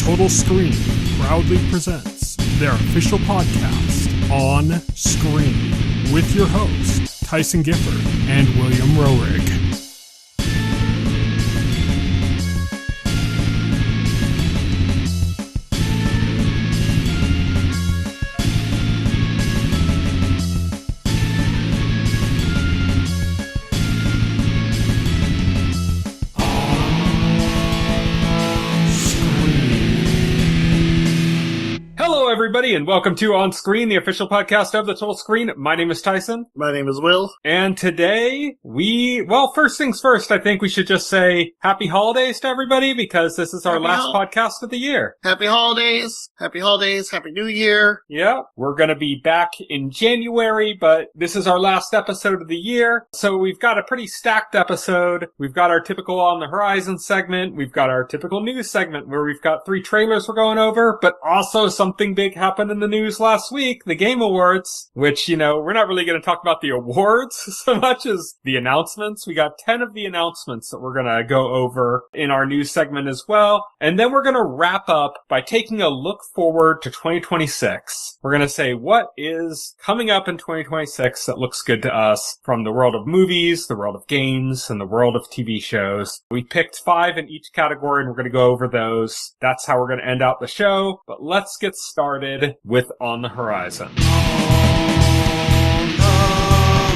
Total Screen proudly presents their official podcast, On Screen, with your hosts, Tyson Gifford and William Rohrig. Everybody, and welcome to On Screen, the official podcast of the Total Screen. My name is Tyson. My name is Will. And today, first things first, I think we should just say happy holidays to everybody, because this is our last podcast of the year. Happy holidays, happy New Year. Yeah, we're gonna be back in January, but this is our last episode of the year, so we've got a pretty stacked episode. We've got our typical On the Horizon segment, we've got our typical news segment, where we've got 3 trailers we're going over, but also something big happened in the news last week, the Game Awards, which, we're not really going to talk about the awards so much as the announcements. We got 10 of the announcements that we're going to go over in our news segment as well. And then we're going to wrap up by taking a look forward to 2026. We're going to say what is coming up in 2026 that looks good to us from the world of movies, the world of games, and the world of TV shows. We picked 5 in each category, and we're going to go over those. That's how we're going to end out the show. But let's get started with On the Horizon. On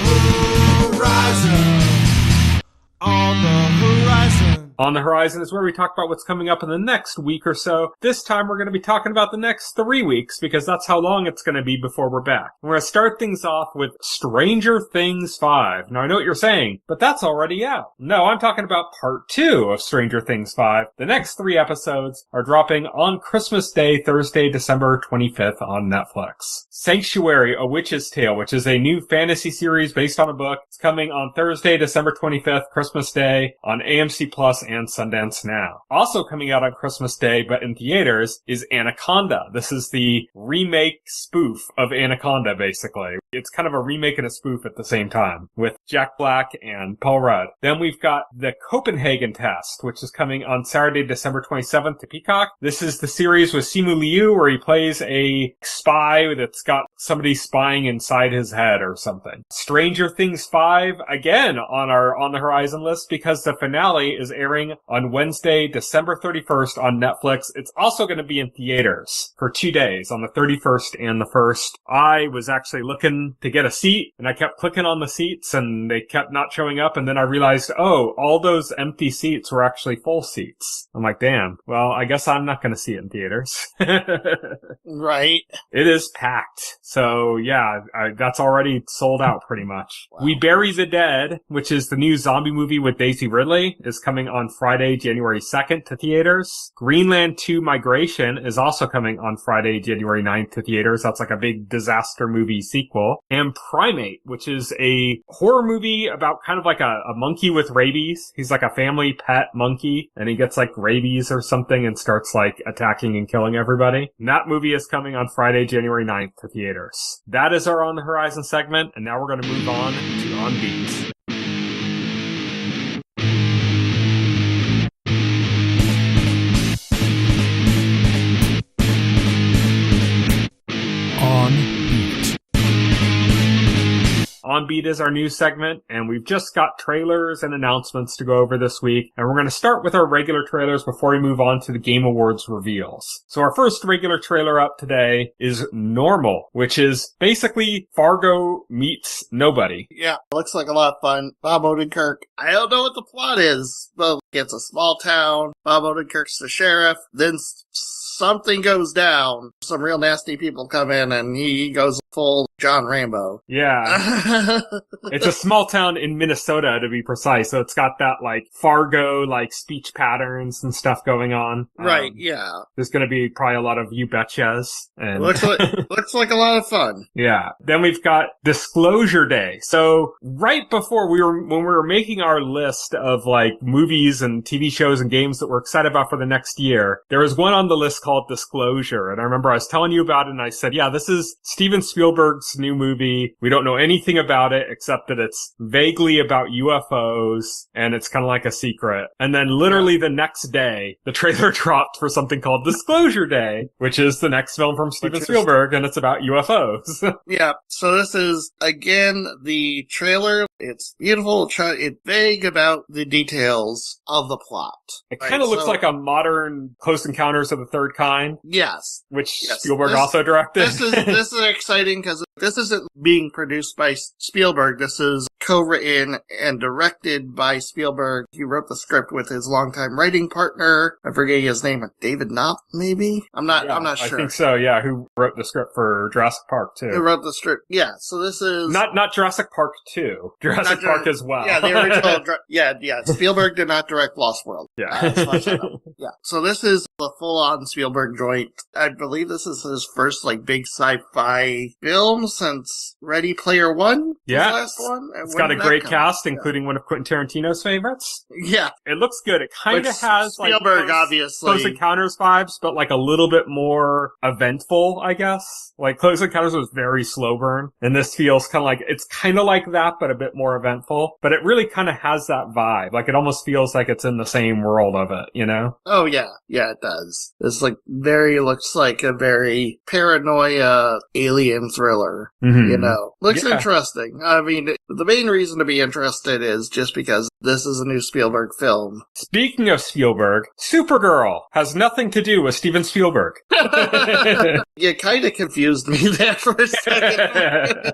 the horizon. On the horizon. On the Horizon is where we talk about what's coming up in the next week or so. This time we're going to be talking about the next 3 weeks, because that's how long it's going to be before we're back. We're going to start things off with Stranger Things 5. Now I know what you're saying, but that's already out. No, I'm talking about part 2 of Stranger Things 5. The next 3 episodes are dropping on Christmas Day, Thursday, December 25th on Netflix. Sanctuary, A Witch's Tale, which is a new fantasy series based on a book. It's coming on Thursday, December 25th, Christmas Day, on AMC Plus and Sundance Now. Also coming out on Christmas Day, but in theaters, is Anaconda. This is the remake spoof of Anaconda, basically. It's kind of a remake and a spoof at the same time, with Jack Black and Paul Rudd. Then we've got the Copenhagen Test, which is coming on Saturday, December 27th to Peacock. This is the series with Simu Liu, where he plays a spy that's got somebody spying inside his head or something. Stranger Things 5, again, on our On the Horizon list, because the finale is airing on Wednesday, December 31st on Netflix. It's also going to be in theaters for 2 days, on the 31st and the 1st. I was actually looking to get a seat, and I kept clicking on the seats, and they kept not showing up, and then I realized, all those empty seats were actually full seats. I'm like, damn, well, I guess I'm not going to see it in theaters. Right. It is packed. So, yeah, that's already sold out pretty much. Wow. We Bury the Dead, which is the new zombie movie with Daisy Ridley, is coming on Friday, January 2nd to theaters. Greenland 2 Migration is also coming on Friday, January 9th to theaters. That's like a big disaster movie sequel. And Primate, which is a horror movie about kind of like a monkey with rabies. He's like a family pet monkey, and he gets like rabies or something and starts like attacking and killing everybody. And that movie is coming on Friday, January 9th to theaters. That is our On the Horizon segment, and now we're going to move on to On Beat. On Beat is our news segment, and we've just got trailers and announcements to go over this week, and we're going to start with our regular trailers before we move on to the Game Awards reveals. So our first regular trailer up today is Normal, which is basically Fargo meets Nobody. Yeah, looks like a lot of fun. Bob Odenkirk. I don't know what the plot is, but it's a small town. Bob Odenkirk's the sheriff, then something goes down. Some real nasty people come in, and he goes full John Rambo. Yeah. It's a small town in Minnesota, to be precise, so it's got that, like, Fargo, like, speech patterns and stuff going on. Right, yeah. There's gonna be probably a lot of you betchas. And looks like a lot of fun. Yeah. Then we've got Disclosure Day. So, right before when we were making our list of, like, movies and TV shows and games that we're excited about for the next year, there was one on the list called Disclosure, and I remember I was telling you about it, and I said, yeah, this is Steven Spielberg Spielberg's new movie. We don't know anything about it except that it's vaguely about UFOs and it's kind of like a secret. And then literally the next day, the trailer dropped for something called Disclosure Day, which is the next film from Steven Spielberg, and it's about UFOs. Yeah, so this is, again, the trailer. It's beautiful. It's vague about the details of the plot. It kind of looks like a modern Close Encounters of the Third Kind. Yes. Which Spielberg also directed. This is exciting because this isn't being produced by Spielberg. This is co-written and directed by Spielberg. He wrote the script with his longtime writing partner. I forget his name. David Knopf, maybe? I'm not sure. I think so, yeah. Who wrote the script for Jurassic Park 2. Who wrote the script. Yeah, so this is... Not Jurassic Park 2. Jurassic Park as well. Yeah, the original... yeah. Spielberg did not direct Lost World. Yeah. As much as I know. Yeah. So this is the full-on Spielberg joint. I believe this is his first, big sci-fi film since Ready Player One. Yeah. The last one. It's got a great cast, including one of Quentin Tarantino's favorites. Yeah. It looks good. It kind of has, Spielberg, obviously. Close Encounters vibes, but, a little bit more eventful, I guess. Close Encounters was very slow burn, and this feels kind of it's kind of like that, but a bit more eventful. But it really kind of has that vibe. It almost feels like it's in the same world of it, you know? Oh, yeah. Yeah, it does. It's looks like a very paranoia alien thriller, you know? Looks interesting. I mean, the main reason to be interested is just because this is a new Spielberg film. Speaking of Spielberg, Supergirl has nothing to do with Steven Spielberg. You kind of confused me there for a second.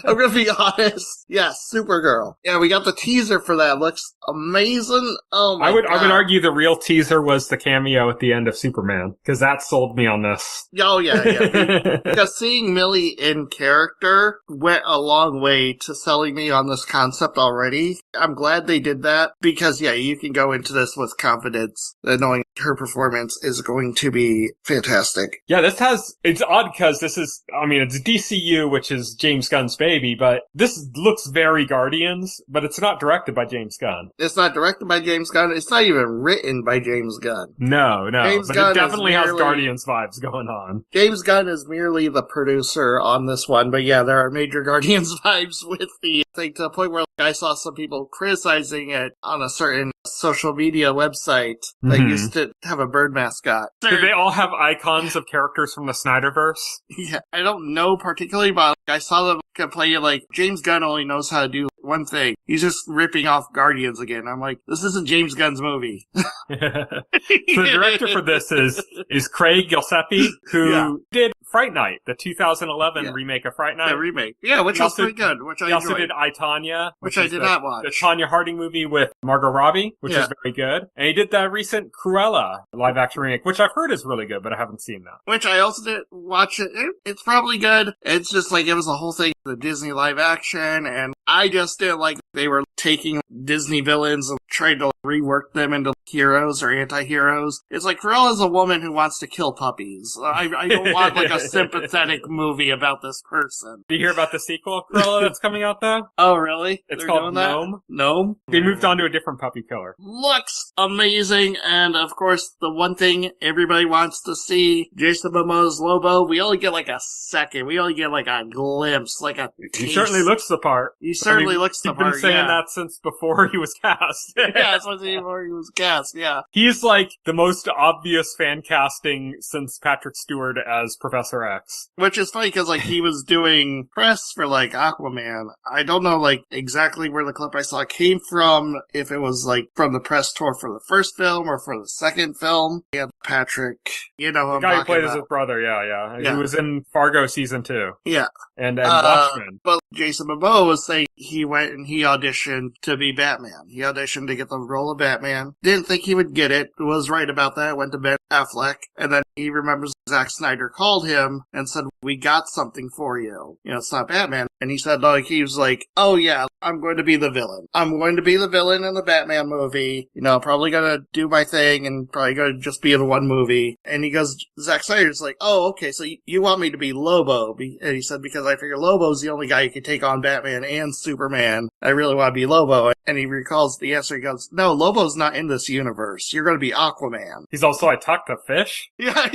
I'm gonna be honest. Yes, Supergirl. Yeah, we got the teaser for that. Looks amazing. Oh my God. I would argue the real teaser was the cameo at the end of Superman, because that sold me on this. Oh yeah. Because seeing Millie in character went a long way to selling me on this concept already. I'm glad they did that, because you can go into this with confidence that knowing her performance is going to be fantastic. Yeah, it's odd because it's DCU, which is James Gunn's baby, but this looks very Guardians, but it's not directed by James Gunn. It's not directed by James Gunn. It's not even written by James Gunn. No, but it definitely has Guardians vibes going on. James Gunn is merely the producer on this one, but yeah, there are major Guardians vibes with the thing, to the point where I saw some people criticizing it on a certain social media website that used to have a bird mascot. Did they all have icons of characters from the Snyderverse? Yeah, I don't know particularly, but I saw them complaining James Gunn only knows how to do one thing. He's just ripping off Guardians again. I'm like, this isn't James Gunn's movie. The director for this is Craig Gillespie, who did Fright Night, the 2011 remake of Fright Night. The remake. Yeah, which was pretty good, which I enjoyed. He also did I, Tonya, which I did not watch. The Tonya Harding movie with Margot Robbie, which is very good. And he did the recent Cruella live-action remake, which I've heard is really good, but I haven't seen that. Which I also did watch it. It's probably good. It's just it was a whole thing, the Disney live-action, and I just didn't like they were taking Disney villains and trying to rework them into heroes or anti-heroes. It's Cruella's a woman who wants to kill puppies. I don't want a sympathetic movie about this person. Do you hear about the sequel, Cruella, that's coming out though? Oh, really? It's called Gnome. Gnome? They moved on to a different puppy killer. Looks amazing, and of course, the one thing everybody wants to see, Jason Momoa's Lobo, we only get a second. We only get a glimpse, a taste. He certainly looks the part. He certainly looks the part, He's been saying that since before he was cast. Yeah, since before he was cast, yeah. He's the most obvious fan casting since Patrick Stewart as Professor X. Which is funny because he was doing press for Aquaman. I don't know exactly where the clip I saw came from, if it was from the press tour for the first film or for the second film. Yeah, Patrick, the guy who played his brother, yeah. He was in Fargo season 2. Yeah. And Watchmen. But Jason Momoa was saying he went and he auditioned to be Batman. He auditioned to get the role of Batman. Didn't think he would get it. Was right about that. Went to Ben Affleck. And then he remembers Zack Snyder called him and said, we got something for you. It's not Batman. And he said, he was oh yeah, I'm going to be the villain. I'm going to be the villain in the Batman movie. Probably gonna do my thing and probably gonna just be in one movie. And he goes, Zack Snyder's like, oh, okay, so you want me to be Lobo. And he said, because I figure Lobo's the only guy who can take on Batman and Superman. I really want to be Lobo. And he recalls the answer. He goes, no, Lobo's not in this universe. You're going to be Aquaman. He's also, I talked to fish. Yeah.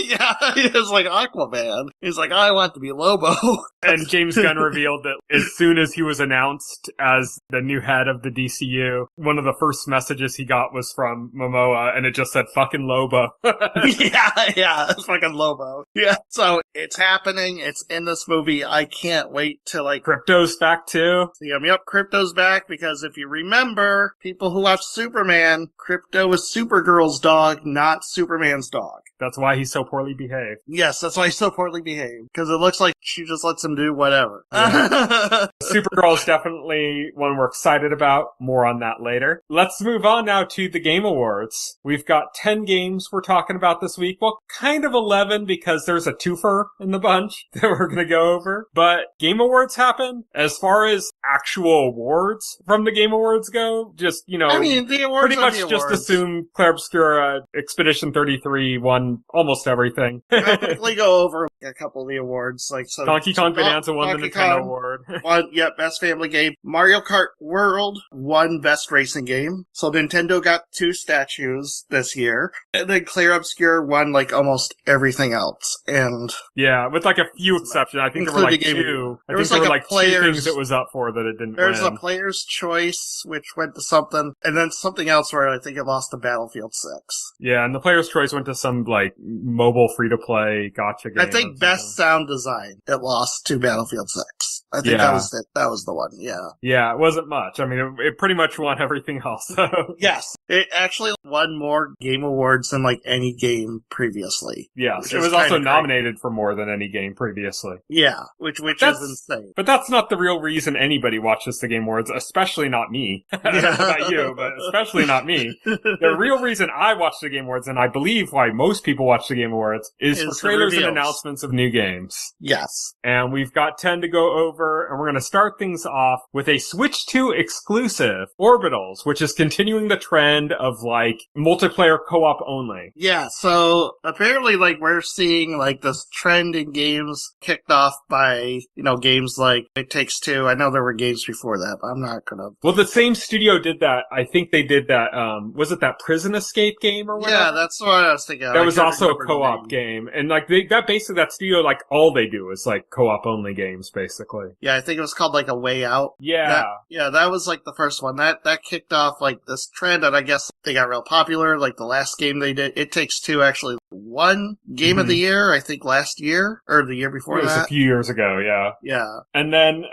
He was like Aquaman. He's like, I want to be Lobo. And James Gunn revealed that as soon as he was announced as the new head of the DCU, one of the first messages he got was from Momoa, and it just said, fucking Lobo. yeah, fucking Lobo. Yeah, so it's happening. It's in this movie. I can't wait to, like... Crypto's back, too. Yep, Crypto's back, because if you remember, people who watch Superman, Crypto is Supergirl's dog, not Superman's dog. That's why he's so poorly behaved. Yes, that's why he's so poorly behaved. Because it looks like she just lets him do whatever. Yeah. Supergirl is definitely one we're excited about. More on that later. Let's move on now to the Game Awards. We've got 10 games we're talking about this week. Well, kind of 11 because there's a twofer in the bunch that we're going to go over. But Game Awards happen. As far as actual awards from the Game Wards go, just, you know, I mean, the awards pretty much just assume Claire Obscura, Expedition 33 won almost everything. I'll quickly go over a couple of the awards. Like so, Donkey Kong Bonanza won the Nintendo Award. Won, Best Family Game. Mario Kart World won Best Racing Game. So Nintendo got 2 statues this year. And then Claire Obscura won, like, almost everything else. And... yeah, with, like, a few exceptions. I think there were, like, 2. I think there were, like, 2 things it was up for that it didn't win. There's a Player's Choice, which went to something. And then something else where I think it lost to Battlefield 6. Yeah, and the Player's Choice went to some, like, mobile free-to-play gotcha game. I think Best Sound Design, it lost to Battlefield 6. I think that was it. That was the one, yeah. Yeah, it wasn't much. I mean, it pretty much won everything else, so. Yes. It actually won more Game Awards than, like, any game previously. Yes. It was also nominated for more than any game previously. Yeah, which is insane. But that's not the real reason anybody watches the Game Awards, especially not me. I don't know about you, but especially not me. The real reason I watch the Game Awards, and I believe why most people watch the Game Awards, is for trailers and announcements of new games. Yes. And we've got 10 to go over, and we're going to start things off with a Switch 2 exclusive, Orbitals, which is continuing the trend of, like, multiplayer co-op only. Yeah, so apparently, like, we're seeing, like, this trend in games kicked off by, you know, games like It Takes Two. I know there were games before that, but I'm not gonna... Well, the same studio did that. I think they did that, was it that Prison Escape game or whatever? Yeah, that's what I was thinking. That was also a co-op game. And, like, that studio, like, all they do is, like, co-op only games, basically. Yeah, I think it was called, like, A Way Out. Yeah. That was, like, the first one. That kicked off, like, this trend, and I guess they got real popular. Like, the last game they did, It Takes Two, actually won Game of the Year, I think, last year, or the year before that. It was a few years ago, yeah. Yeah. And then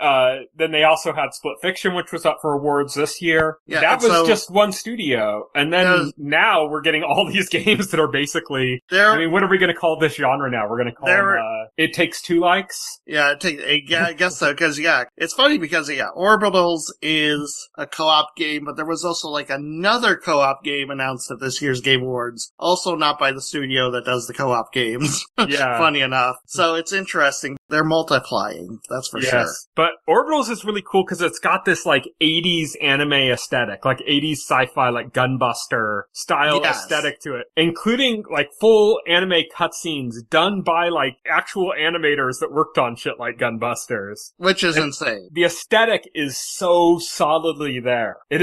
they also had Split Fiction, which was up for awards this year. Yeah, that was just one studio. And then now we're getting all these games that are basically, I mean, what are we going to call this genre now? We're going to call them, It Takes Two likes? Yeah, I guess so, because, it's funny because, Orbitals is a co-op game, but there was also, like, another co-op game announced at this year's Game Awards, also not by the studio that does the co-op games. Yeah. Funny enough. So it's interesting. They're multiplying, that's for sure. But Orbitals is really cool because it's got this, like, 80s anime aesthetic, like 80s sci-fi, like Gunbuster style aesthetic to it, including, like, full anime cutscenes done by, like, actual animators that worked on shit like Gunbusters. Which is insane. The aesthetic is so solidly there. It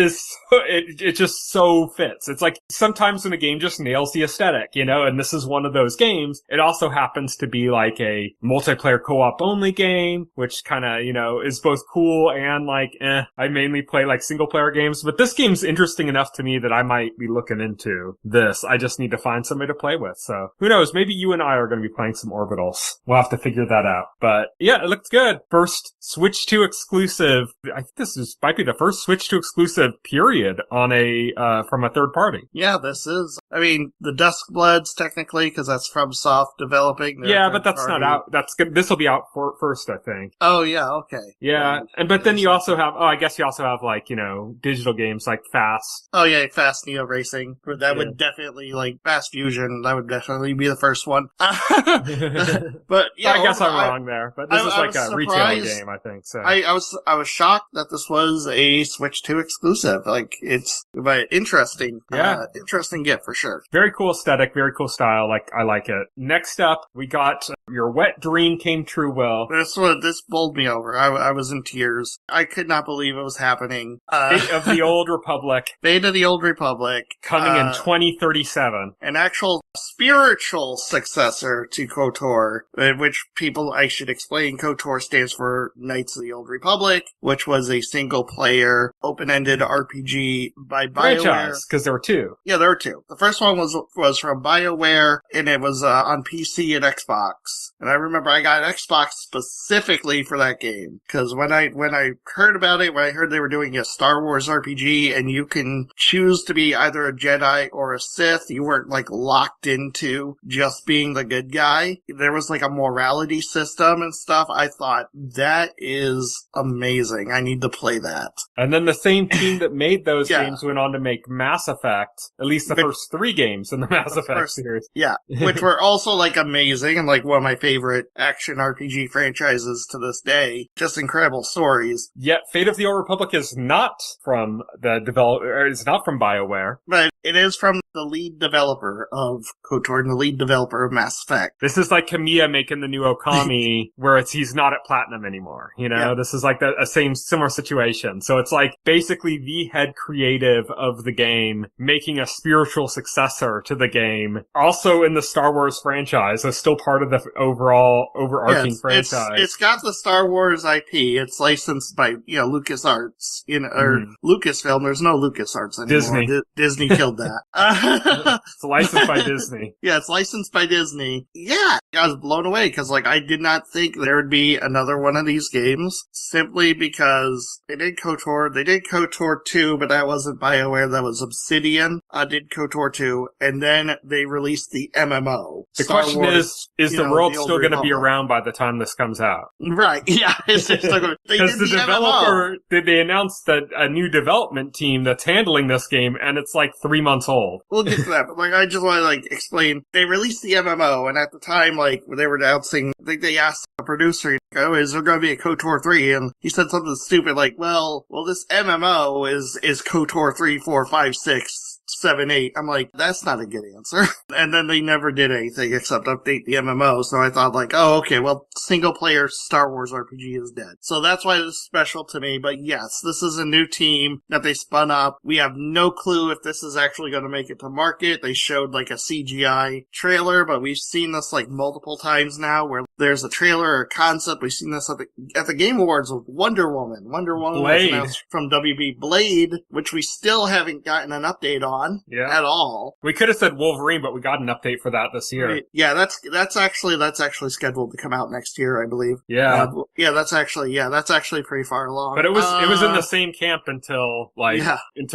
just so fits. It's like sometimes when a game just nails the aesthetic, you know, and this is one of those games. It also happens to be like a multiplayer co-op only game, which kind of, you know, is both cool and like, I mainly play like single player games, but this game's interesting enough to me that I might be looking into this. I just need to find somebody to play with. So who knows? Maybe you and I are going to be playing some Orbitals. We'll have to figure that out. But yeah, it looks good. First Switch 2 exclusive. I think might be the first Switch 2 exclusive period on from a third party. Yeah, this is. I mean, the Duskbloods technically, because that's from Soft developing. Yeah, but that's not out. This will be out first, I think. Oh, yeah, okay. Yeah, but then you also have, I guess you also have, like, digital games like Fast. Oh, yeah, Fast Neo Racing. That Yeah. would definitely, like, Fast Fusion, that would definitely be the first one. But, yeah. I guess I'm wrong there, but this is like a retail game, I think, so. I was shocked that this was a Switch 2 exclusive. Like, it's, but interesting. Yeah. Interesting gift, for sure. Very cool aesthetic, very cool style, I like it. Next up, we got Your Wet Dream Came True, Will. This bowled me over. I was in tears. I could not believe it was happening. Fate of the Old Republic. Fate of the Old Republic. Coming in 2037. An actual spiritual successor to KOTOR, which I should explain, KOTOR stands for Knights of the Old Republic, which was a single-player, open-ended RPG by BioWare. Franchise, because there were two. Yeah, there were two. The first one was from BioWare, and it was on PC and Xbox. And I remember I got an Xbox specifically for that game, because when I heard about it, when I heard they were doing a Star Wars RPG, and you can choose to be either a Jedi or a Sith, you weren't like locked into just being the good guy. There was like a morality system and stuff. I thought, that is amazing. I need to play that. And then the same team that made those games went on to make Mass Effect, at least the first three games in the Mass Effect series. Yeah, which were also like amazing and like one of my favorite action RPG franchises to this day. Just incredible stories. Yet Fate of the Old Republic is not from it's not from BioWare. But it is from the lead developer of KOTOR and the lead developer of Mass Effect. This is like Kamiya making the new Okami, where he's not at Platinum anymore. Yeah. This is like a similar situation. So it's like basically the head creative of the game making a spiritual successor to the game, also in the Star Wars franchise, so still part of the overarching franchise. It's got the Star Wars IP. It's licensed by LucasArts, or Lucasfilm. There's no LucasArts anymore. Disney. Disney killed that. It's licensed by Disney. Yeah, it's licensed by Disney. Yeah, I was blown away because I did not think there would be another one of these games, simply because they did KOTOR. They did KOTOR 2, but that wasn't BioWare. That was Obsidian. Did KOTOR 2, and then they released the MMO. The question is the world still going to be around by the time this comes out? Right, yeah. It's still going to... Because the developer, they announced that a new development team that's handling this game, and it's like 3 months old. We'll get to that, but I just want to explain. They released the MMO, and at the time, when they were announcing, I think they asked the producer, is there going to be a KOTOR 3? And he said something stupid like, well, this MMO is KOTOR 3, 4, 5, 6, 7, 8. I'm like, that's not a good answer. And then they never did anything except update the MMO. So I thought single player Star Wars RPG is dead. So that's why this is special to me. But yes, this is a new team that they spun up. We have no clue if this is actually going to make it to market. They showed a CGI trailer, but we've seen this multiple times now where there's a trailer or a concept. We've seen this at the Game Awards with Wonder Woman. Wonder Woman was announced from WB Blade, which we still haven't gotten an update on at all. We could have said Wolverine, but we got an update for that this year. Yeah, that's actually scheduled to come out next year, I believe. Yeah. That's actually pretty far along. But it was in the same camp until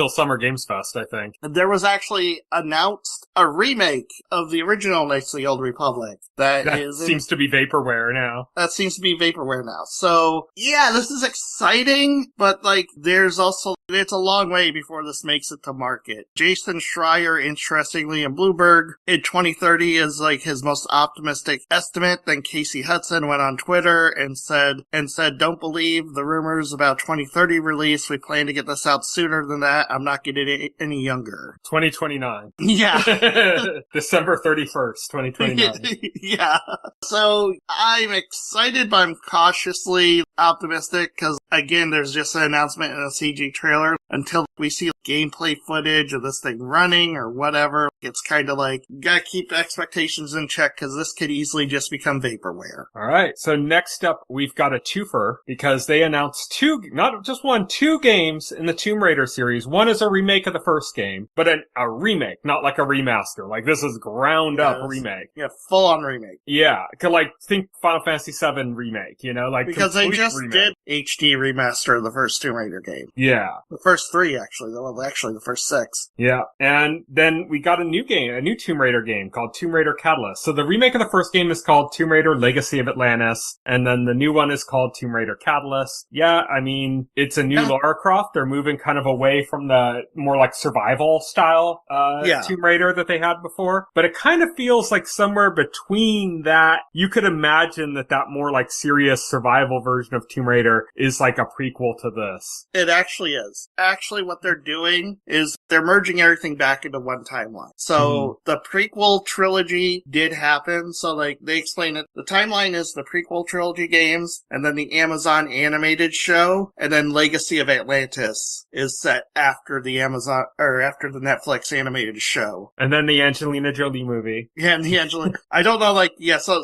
Summer Games Fest, I think. There was actually announced a remake of the original Knights of the Old Republic. That seems to be vaporware now. That seems to be vaporware now. So, yeah, this is exciting, but there's also, it's a long way before this makes it to market. Jason Schreier, interestingly, in Bloomberg, in 2030 is his most optimistic estimate. Then Casey Hudson went on Twitter and said, don't believe the rumors about 2030 release. We plan to get this out sooner than that. I'm not getting any younger. 2029. Yeah. December 31st, 2029. Yeah. So I'm excited, but I'm cautiously optimistic because, again, there's just an announcement in a CG trailer. Until we see gameplay footage of this thing running or whatever, it's kind of you gotta keep the expectations in check because this could easily just become vaporware. All right. So next up, we've got a twofer because they announced two games in the Tomb Raider series. One is a remake of the first game, but a remake, not like a remaster. This is ground up remake. Yeah, full on remake. Yeah. Think Final Fantasy VII remake, because they just did HD remaster of the first Tomb Raider game. Yeah. The first 3, actually. Well, actually, the first 6. Yeah. And then we got a new Tomb Raider game called Tomb Raider Catalyst. So the remake of the first game is called Tomb Raider Legacy of Atlantis, and then the new one is called Tomb Raider Catalyst. Yeah, I mean, it's a new Lara Croft. They're moving kind of away from the more like survival style Tomb Raider that they had before. But it kind of feels like somewhere between that. You could imagine that more like serious survival version of Tomb Raider is like a prequel to this. It actually is. Actually, what they're doing is they're merging everything back into one timeline. So the prequel trilogy did happen. So like they explain it. The timeline is the prequel trilogy games, and then the Amazon animated show, and then Legacy of Atlantis is set after the after the Netflix animated show. And then the Angelina Jolie movie. Yeah, and the Angelina. I don't know, like, yeah, so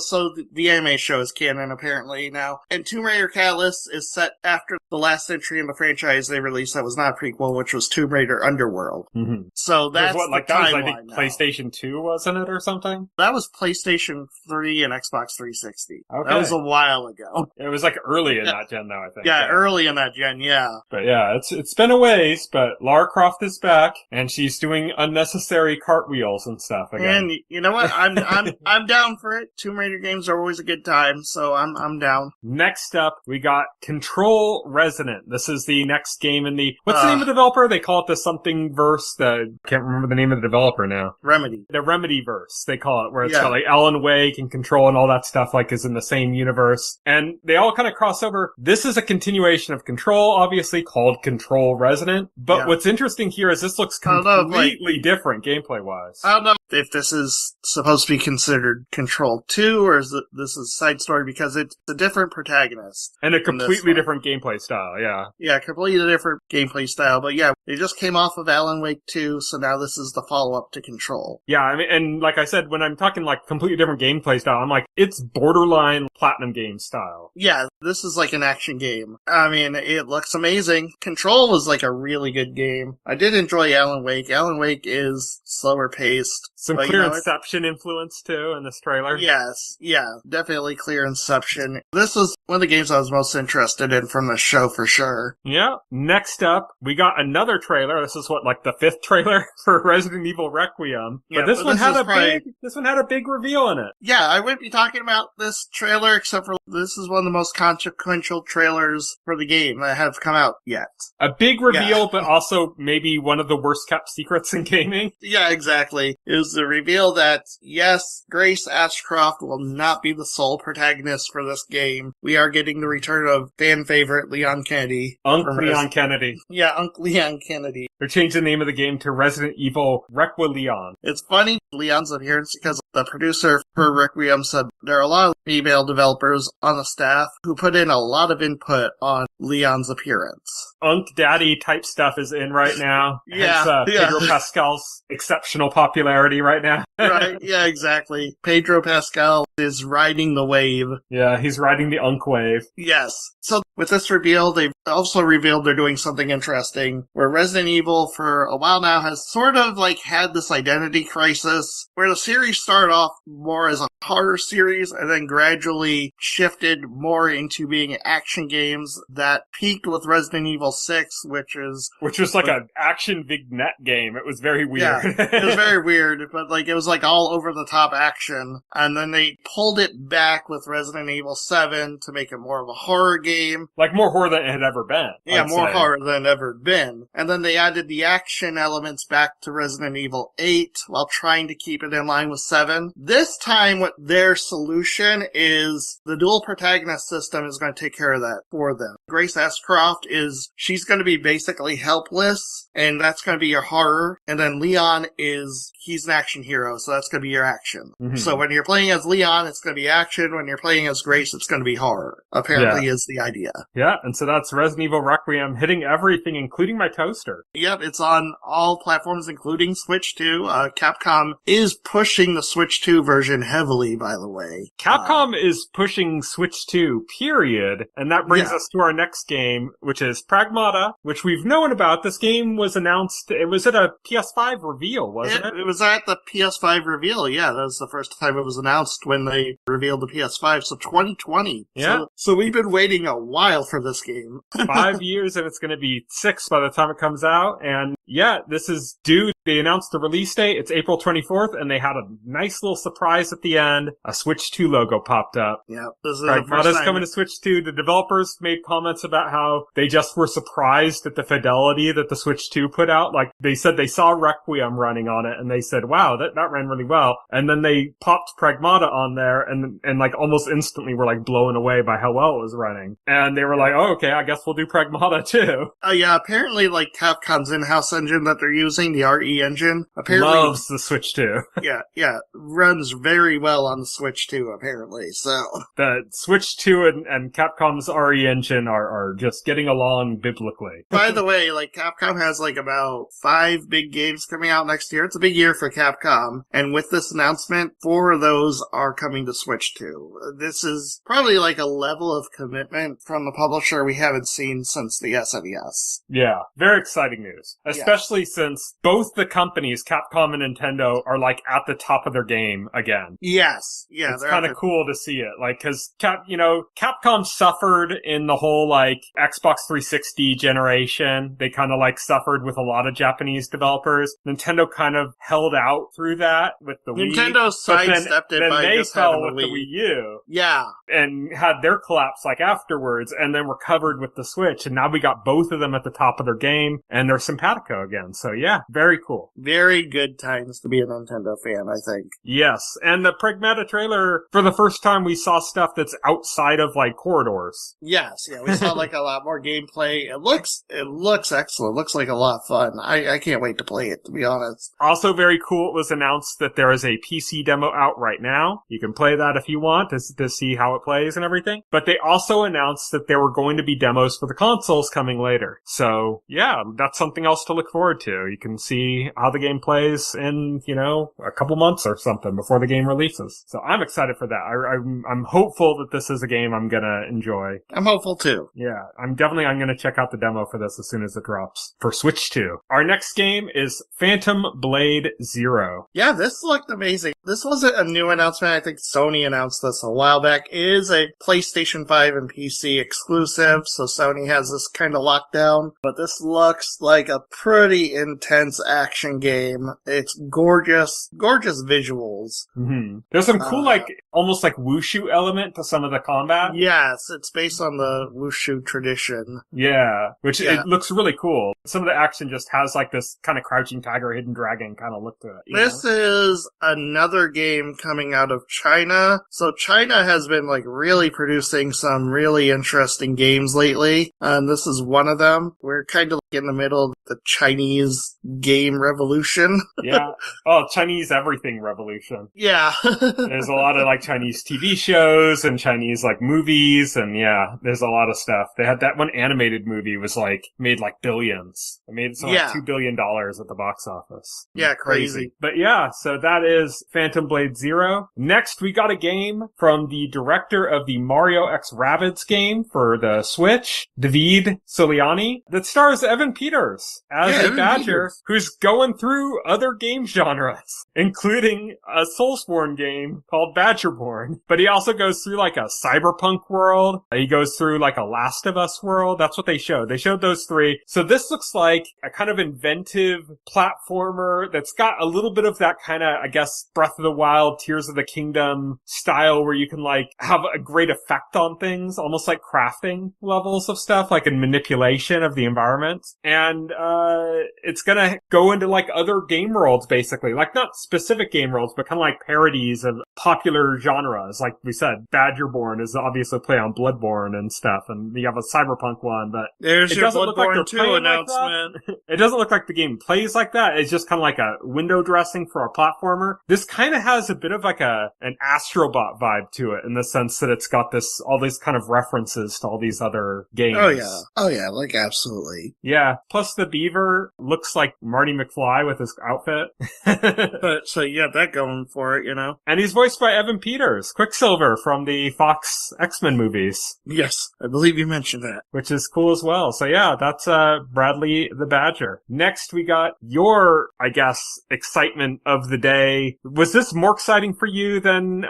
the anime show is canon apparently now. And Tomb Raider Catalyst is set after the last entry in the franchise they released that was not a prequel, which was Tomb Raider Underworld. Mm-hmm. So that's what, like, the that was, I timeline think, now. PlayStation 2, wasn't it, or something? That was PlayStation 3 and Xbox 360. Okay. That was a while ago. It was like early in that gen, though, I think. Yeah, early in that gen, yeah. But yeah, it's been a ways, but Lara Croft is back, and she's doing unnecessary cartwheels and stuff again. And you know what? I'm down for it. Tomb Raider games are always a good time, so I'm down. Next up, we got Control Resonant. This is the next game in the... What's the name of the developer? They call it the something verse. I can't remember the name of the developer now. Remedy. The Remedy verse, they call it, where it's got like Alan Wake and Control and all that stuff like is in the same universe. And they all kind of cross over. This is a continuation of Control, obviously, called Control Resonant. But what's interesting here is this looks completely different gameplay-wise. I don't know if this is supposed to be considered Control 2, or is this is side story, because it's a different protagonist. And a completely different gameplay style, yeah. Yeah, completely different gameplay style, but yeah, they just came off of Alan Wake 2, so now this is the follow-up to Control. Yeah, I mean, and like I said, when I'm talking like completely different gameplay style, I'm like, it's borderline Platinum game style. Yeah, this is like an action game. I mean, it looks amazing. Control was like a really good game. I did enjoy Alan Wake. Alan Wake is slower paced. Some clear Inception influence too in this trailer. Yes, yeah, definitely clear Inception. This was one of the games I was most interested in from the show for sure. Yeah. Next up, we got another trailer. This is like the 5th trailer for Resident Evil Requiem. Yeah, but this one had a big reveal in it. Yeah, I wouldn't be talking about this trailer except for this is one of the most consequential trailers for the game that have come out yet. A big reveal, but also maybe one of the worst kept secrets in gaming. Yeah, exactly. It was the reveal that, yes, Grace Ashcroft will not be the sole protagonist for this game. We are getting the return of fan favorite Leon Kennedy. Leon Kennedy. Yeah, Unc Leon Kennedy. They're changing the name of the game to Resident Evil Requiem. It's funny, Leon's appearance, because the producer for Requiem said there are a lot of female developers on the staff who put in a lot of input on Leon's appearance. Unc Daddy type stuff is in right now. Yeah. Pedro Pascal's exceptional popularity right now. Right, yeah, exactly. Pedro Pascal is riding the wave. Yeah, he's riding the Unc wave. Yes. So with this reveal, they've also revealed they're doing something interesting, where Resident Evil for a while now has sort of like had this identity crisis, where the series started off more as a horror series and then gradually shifted more into being action games that peaked with Resident Evil 6, which was like an action vignette game. It was very weird. Yeah, it was very weird, but like it was like all over the top action. And then they pulled it back with Resident Evil 7 to make it more of a horror game. Like more horror than it had ever been. Yeah, more horror than ever been. And then they added the action elements back to Resident Evil 8 while trying to keep it in line with 7. This time what their solution is the dual protagonist system is going to take care of that for them. Grace Ashcroft she's going to be basically helpless, and that's going to be your horror. And then Leon he's an action hero, so that's going to be your action. Mm-hmm. So when you're playing as Leon, it's going to be action. When you're playing as Grace, it's going to be horror. Apparently is the idea. Yeah, and so that's Resident Evil Requiem hitting everything, including my toaster. Yep, it's on all platforms, including Switch 2. Capcom is pushing the Switch 2 version heavily, by the way. Capcom is pushing Switch 2, period. And that brings us to our next game, which is Pragmata, which we've known about. This game was announced, it was at a PS5 reveal, wasn't it? It was at the PS5 reveal, yeah. That was the first time it was announced when they revealed the PS5, so 2020. Yeah. So we've been waiting a while while for this game. 5 years, and it's going to be 6 by the time it comes out. And yeah, this is due. They announced the release date. It's April 24th, and they had a nice little surprise at the end. A Switch 2 logo popped up. Yeah, this is the Pragmata's first time. coming to Switch 2. The developers made comments about how they just were surprised at the fidelity that the Switch 2 put out. Like, they said they saw Requiem running on it, and they said, wow, that ran really well. And then they popped Pragmata on there, and like almost instantly were like blown away by how well it was running. And they were like, oh, okay, I guess we'll do Pragmata too. Yeah, apparently, like, Capcom's in-house engine that they're using, the RE engine, apparently Loves the Switch 2. yeah, runs very well on the Switch 2, apparently, so. The Switch 2 and Capcom's RE engine are just getting along biblically. By the way, like, Capcom has, like, about 5 big games coming out next year. It's a big year for Capcom, and with this announcement, 4 of those are coming to Switch 2. This is probably, like, a level of commitment from the publisher we haven't seen since the SNES. Yeah, very exciting news. Especially since both the companies, Capcom and Nintendo, are like at the top of their game again. Yes, yeah. It's kind of cool to see it. Like, cause Capcom suffered in the whole like Xbox 360 generation. They kind of like suffered with a lot of Japanese developers. Nintendo kind of held out through that with the Wii. Nintendo sidestepped it by just having the Wii. With the Wii U. Yeah. And had their collapse like afterwards, and then recovered with the Switch, and now we got both of them at the top of their game, and they're simpatico again. So yeah, very cool. Very good times to be a Nintendo fan, I think. Yes, and the Pragmata trailer, for the first time we saw stuff that's outside of like corridors. Yes, yeah, we saw like a lot more gameplay. It looks excellent. It looks like a lot of fun. I can't wait to play it, to be honest. Also very cool, it was announced that there is a PC demo out right now. You can play that if you want to see how it plays and everything. But they also announced that there were going to be demos for the consoles coming later. So yeah, that's something else to look forward to. You can see how the game plays in, a couple months or something before the game releases. So I'm excited for that. I'm hopeful that this is a game I'm gonna enjoy. I'm hopeful too. Yeah, I'm gonna check out the demo for this as soon as it drops. For Switch 2. Our next game is Phantom Blade Zero. Yeah, this looked amazing. This wasn't a new announcement. I think Sony announced this a while back. It is a PlayStation 5 and PC exclusive, so Sony has this kind of locked down. But this looks like a pretty intense action game. It's gorgeous visuals. Mm-hmm. There's some cool, almost like wushu element to some of the combat. Yes, it's based on the wushu tradition. Yeah, it looks really cool. Some of the action just has like this kind of crouching tiger, hidden dragon kind of look to it. This is another game coming out of China. So China has been like really producing some really interesting games lately, and this is one of them. We're kind of in the middle of the Chinese game revolution. Yeah. Oh, Chinese everything revolution. Yeah. There's a lot of like Chinese TV shows and Chinese like movies, and yeah, there's a lot of stuff. They had that one animated movie was like made like billions. It made something like $2 billion at the box office. Yeah, crazy. But yeah, so that is Phantom Blade Zero. Next, we got a game from the director of the Mario X Rabbids game for the Switch, David Soliani, that stars Evan Peters as a badger who's going through other game genres, including a Soulsborne game called Badgerborn. But he also goes through like a cyberpunk world. He goes through like a Last of Us world. That's what they showed. They showed those 3. So this looks like a kind of inventive platformer that's got a little bit of that kind of, I guess, Breath of the Wild, Tears of the Kingdom style where you can like have a great effect on things, almost like crafting levels of stuff, like in manipulation of the environment. And it's gonna go into like other game worlds, basically, like not specific game worlds, but kind of like parodies of popular genres. Like we said, Badgerborn is obviously play on Bloodborne and stuff, and you have a cyberpunk one, but there's your Bloodborne 2 announcement. Like it doesn't look like the game plays like that. It's just kind of like a window dressing for a platformer. This kind of has a bit of like an Astrobot vibe to it, in the sense that it's got all these kind of references to all these other games. Oh yeah, like absolutely. Yeah, Yeah. Plus the beaver looks like Marty McFly with his outfit. But so you got that going for it, you know? And he's voiced by Evan Peters, Quicksilver from the Fox X-Men movies. Yes, I believe you mentioned that. Which is cool as well. So yeah, that's Bradley the Badger. Next we got your, I guess, excitement of the day. Was this more exciting for you than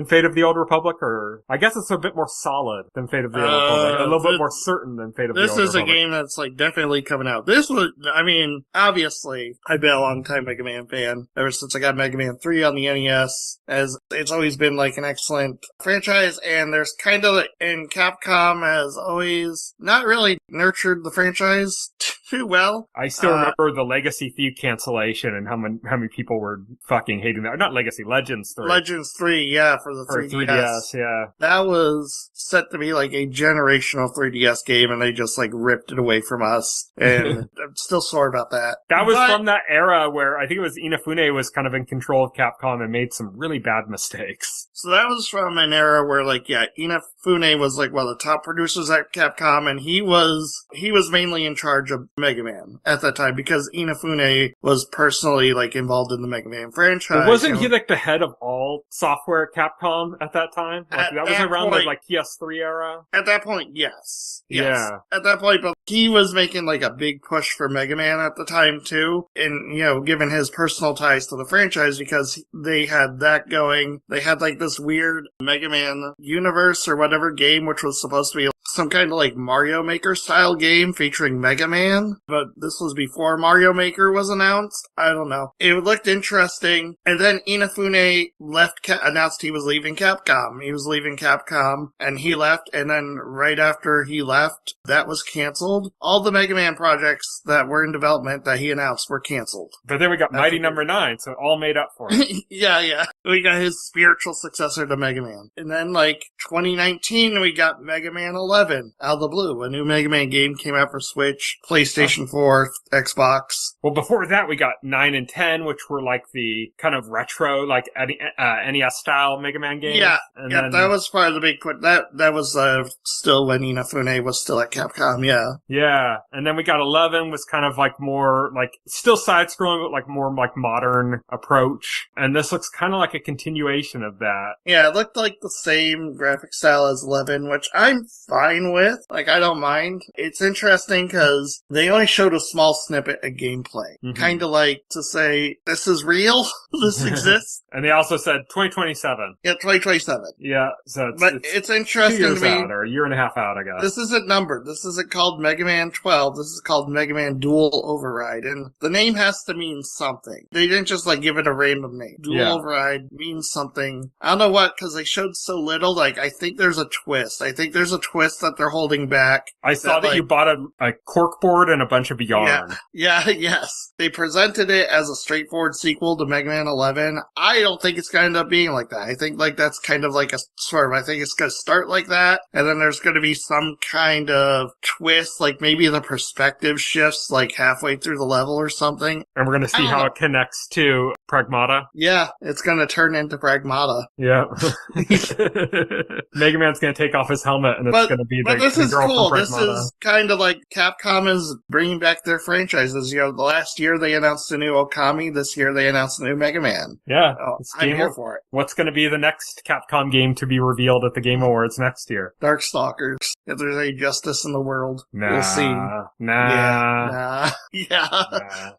Fate of the Old Republic? Or I guess it's a bit more solid than Fate of the Old Republic. A little bit more certain than Fate of the Old Republic. This is a game that's like definitely coming out. This was, I mean, obviously, I've been a long time Mega Man fan ever since I got Mega Man 3 on the NES, as it's always been like an excellent franchise, and there's kind of, and Capcom has always not really nurtured the franchise too well. I still remember the Legacy Thief cancellation and how many people were fucking hating that. Not Legacy, Legends 3. Legends 3, yeah, for the 3DS. Yeah. That was set to be like a generational 3DS game, and they just like ripped it away from us. And I'm still sore about that. That was from that era where I think it was Inafune was kind of in control of Capcom and made some really bad mistakes. So that was from an era where, like, yeah, Inafune was like one of the top producers at Capcom, and he was mainly in charge of Mega Man at that time because Inafune was personally like involved in the Mega Man franchise. But wasn't he like the head of all software at Capcom at that time? Like, that was around the like PS3 era? At that point, yes. Yeah. At that point, but he was making like a big push for Mega Man at the time too. And, you know, given his personal ties to the franchise, because they had that going, they had like this weird Mega Man universe or whatever game, which was supposed to be some kind of like Mario Maker style game featuring Mega Man. But this was before Mario Maker was announced. I don't know. It looked interesting. And then Inafune announced he was leaving Capcom. He was leaving Capcom and he left. And then right after he left, that was canceled. All the Mega Man projects that were in development that he announced were canceled. But then we got Mighty Number 9, so it all made up for it. Yeah. We got his spiritual successor to Mega Man. And then like 2019, we got Mega Man 11 out of the blue. A new Mega Man game came out for Switch, PlayStation 4, Xbox. Well, before that, we got 9 and 10, which were like the kind of retro, like NES style Mega Man games. Yeah, then, that was part of the big quick. That was still when Inafune was still at Capcom. Yeah, and then we got 11 was kind of like more like still side scrolling, but like more like modern approach. And this looks kind of like a continuation of that. Yeah, it looked like the same graphic style as 11, which I'm fine with. Like, I don't mind. It's interesting because they only showed a small snippet of gameplay. Mm-hmm. Kind of like to say, this is real? This exists? And they also said 2027. Yeah, 2027. Yeah, so it's interesting 2 years to me. Out, or a year and a half out, I guess. This isn't numbered. This isn't called Mega Man 12. This is called Mega Man Dual Override. And the name has to mean something. They didn't just like give it a random name. Dual Override means something. I don't know what, because they showed so little. Like, I think there's a twist. I think there's a twist that they're holding back. I saw that you bought a corkboard and a bunch of yarn. Yes. They presented it as a straightforward sequel to Mega Man 11. I don't think it's going to end up being like that. I think like that's kind of like a swerve. I think it's going to start like that, and then there's going to be some kind of twist, like maybe the perspective shifts like halfway through the level or something. And we're going to see how it connects to Pragmata. Yeah, it's going to turn into Pragmata. Yeah. Mega Man's going to take off his helmet, and it's going to be the girl cool. from Pragmata. This is kind of like Capcom is bringing back their franchises. You know, the last year they announced a new Okami. This year they announced a new Mega Man. Yeah. I'm here for it. What's going to be the next Capcom game to be revealed at the Game Awards next year? Darkstalkers. If there's any justice in the world, we'll see. Nah. Yeah.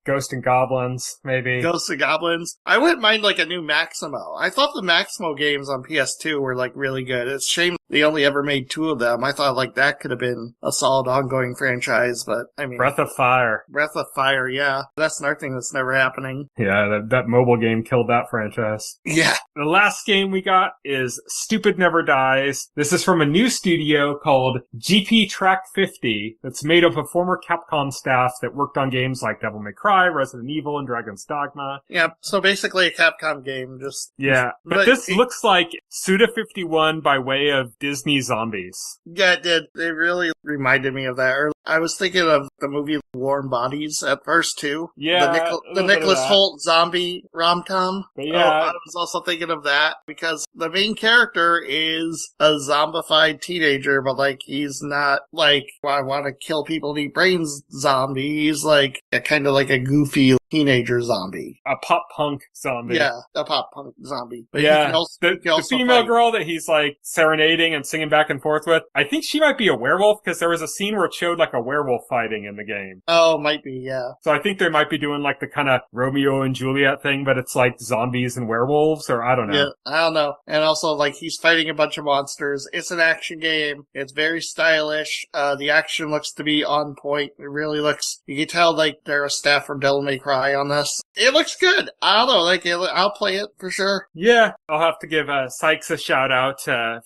Ghost and Goblins, maybe. Ghosts and Goblins. I wouldn't mind like a new Maximo. I thought the Maximo games on PS2 were like really good. It's a shame they only ever made 2 of them. I thought like that could have been a solid ongoing franchise, but I mean... Breath of Fire, yeah. That's another thing that's never happening. Yeah, that mobile game killed that franchise. Yeah. The last game we got is Stupid Never Dies. This is from a new studio called GP Track 50 that's made up of former Capcom staff that worked on games like Devil May Cry, Resident Evil, and Dragon's Dogma. Yeah, so basically a Capcom game, just... Yeah, but this looks like Suda 51 by way of Disney Zombies. Yeah, it did. It really reminded me of that. I was thinking of the movie Warm Bodies at first, too. Yeah, The Nicholas Hoult zombie rom-com. But yeah. I was also thinking of that because the main character is a zombified teenager, but, like, he's not, like, I want to kill people and eat brains zombie. He's, like, kind of like a goofy teenager zombie. A pop punk zombie. Yeah, a pop punk zombie. But yeah, he can also, the female girl that he's, like, serenading and singing back and forth with, I think she might be a werewolf, because there was a scene where it showed, like, a werewolf fighting in the game. Oh, might be, yeah. So I think they might be doing, like, the kind of Romeo and Juliet thing, but it's, like, zombies and werewolves, or I don't know. Yeah, I don't know. And also, like, he's fighting a bunch of monsters. It's an action game. It's very stylish. The action looks to be on point. It really looks, you can tell, like, they're a staff from Devil May Cry on this. It looks good. I don't know, like, I'll play it for sure. Yeah, I'll have to give Sykes a shout out.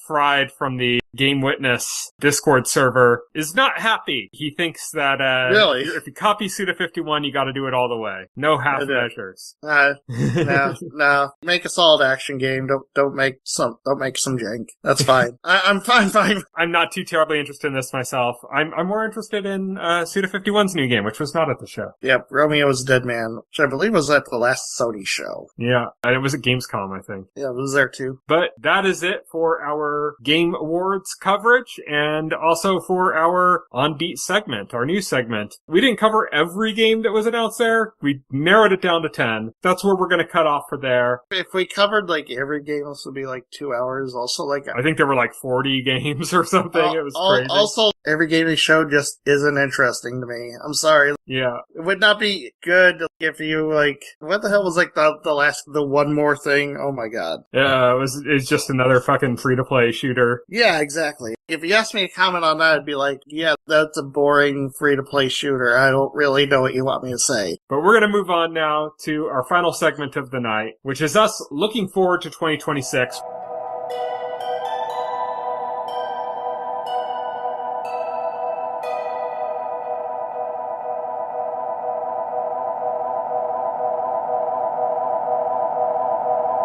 Fried from the Game Witness Discord server is not happy. He thinks that really? If you copy Suda 51, you got to do it all the way. No half measures. No. Make a solid action game. Don't make some jank. That's fine. I'm fine. I'm not too terribly interested in this myself. I'm more interested in Suda 51's new game, which was not at the show. Yep, Romeo's Dead Man, which I believe was at the last Sony show. Yeah, and it was at Gamescom, I think. Yeah, it was there too. But that is it for our Game Awards coverage, and also for our On Beat segment, our new segment. We didn't cover every game that was announced there. We narrowed it down to 10. That's where we're going to cut off for there. If we covered, like, every game, this would be, like, 2 hours. Also, like, I think there were, like, 40 games or something. It was crazy. Also, every game they showed just isn't interesting to me. I'm sorry. Yeah. It would not be good if you, like, what the hell was, like, the one more thing? Oh my god. Yeah, it's just another fucking free-to-play shooter. Yeah, exactly. If you asked me to comment on that, I'd be like, yeah, that's a boring free-to-play shooter. I don't really know what you want me to say. But we're going to move on now to our final segment of the night, which is us looking forward to 2026.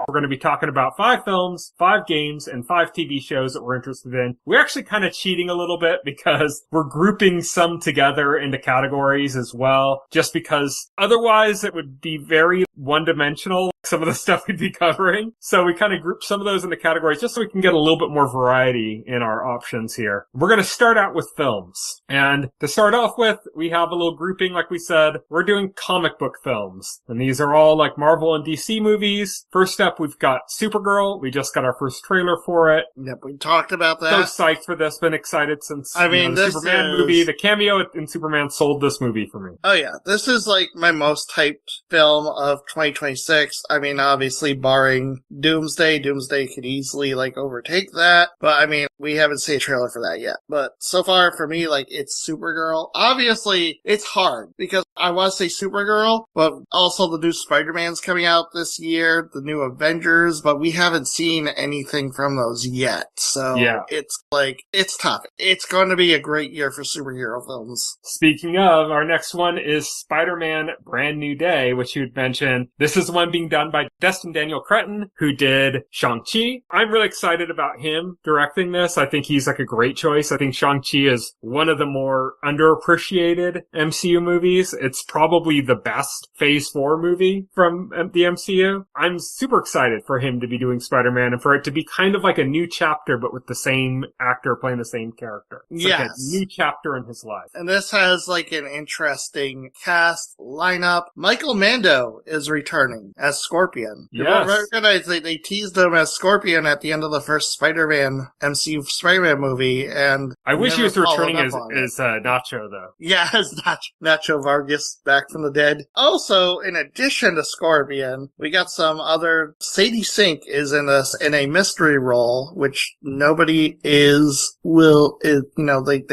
We're going to be talking about 5 films, 5 games, and 5 TV shows that we're interested in. We're actually kind of cheating a little bit because we're grouping some together into categories as well, just because otherwise it would be very one-dimensional, some of the stuff we'd be covering. So we kind of group some of those into categories just so we can get a little bit more variety in our options here. We're going to start out with films. And to start off with, we have a little grouping, like we said. We're doing comic book films. And these are all like Marvel and DC movies. First up, we've got Supergirl. We just got our first trailer for it. Yep, we talked about that. So psyched for this. Been excited since the Superman movie. The cameo in Superman sold this movie for me. Oh yeah, this is like my most hyped film of 2026. I mean, obviously barring Doomsday. Doomsday could easily like overtake that. But I mean, we haven't seen a trailer for that yet. But so far for me, like, it's Supergirl. Obviously, it's hard because I want to say Supergirl, but also the new Spider-Man's coming out this year, the new Avengers, but we haven't seen anything from those yet. So yeah. It's like, it's tough. It's going to be a great year for superhero films. Speaking of, our next one is Spider-Man Brand New Day, which you'd mentioned. This is the one being done by Destin Daniel Cretton, who did Shang-Chi. I'm really excited about him directing this. I think he's like a great choice. I think Shang-Chi is one of the more underappreciated MCU movies. It's probably the best Phase 4 movie from the MCU. I'm super excited for him to be doing Spider-Man and for it to be kind of like a new chapter, but with the same actor playing the same character. It's like a new chapter in his life. And this has like an interesting cast lineup. Michael Mando is returning as Scorpion. Yes. They teased him as Scorpion at the end of the first Spider-Man MCU Spider-Man movie, and I wish he was returning as Nacho, though. Yeah, as Nacho Vargas back from the dead. Also, in addition to Scorpion, we got some other. Sadie Sink is in a mystery role, which nobody they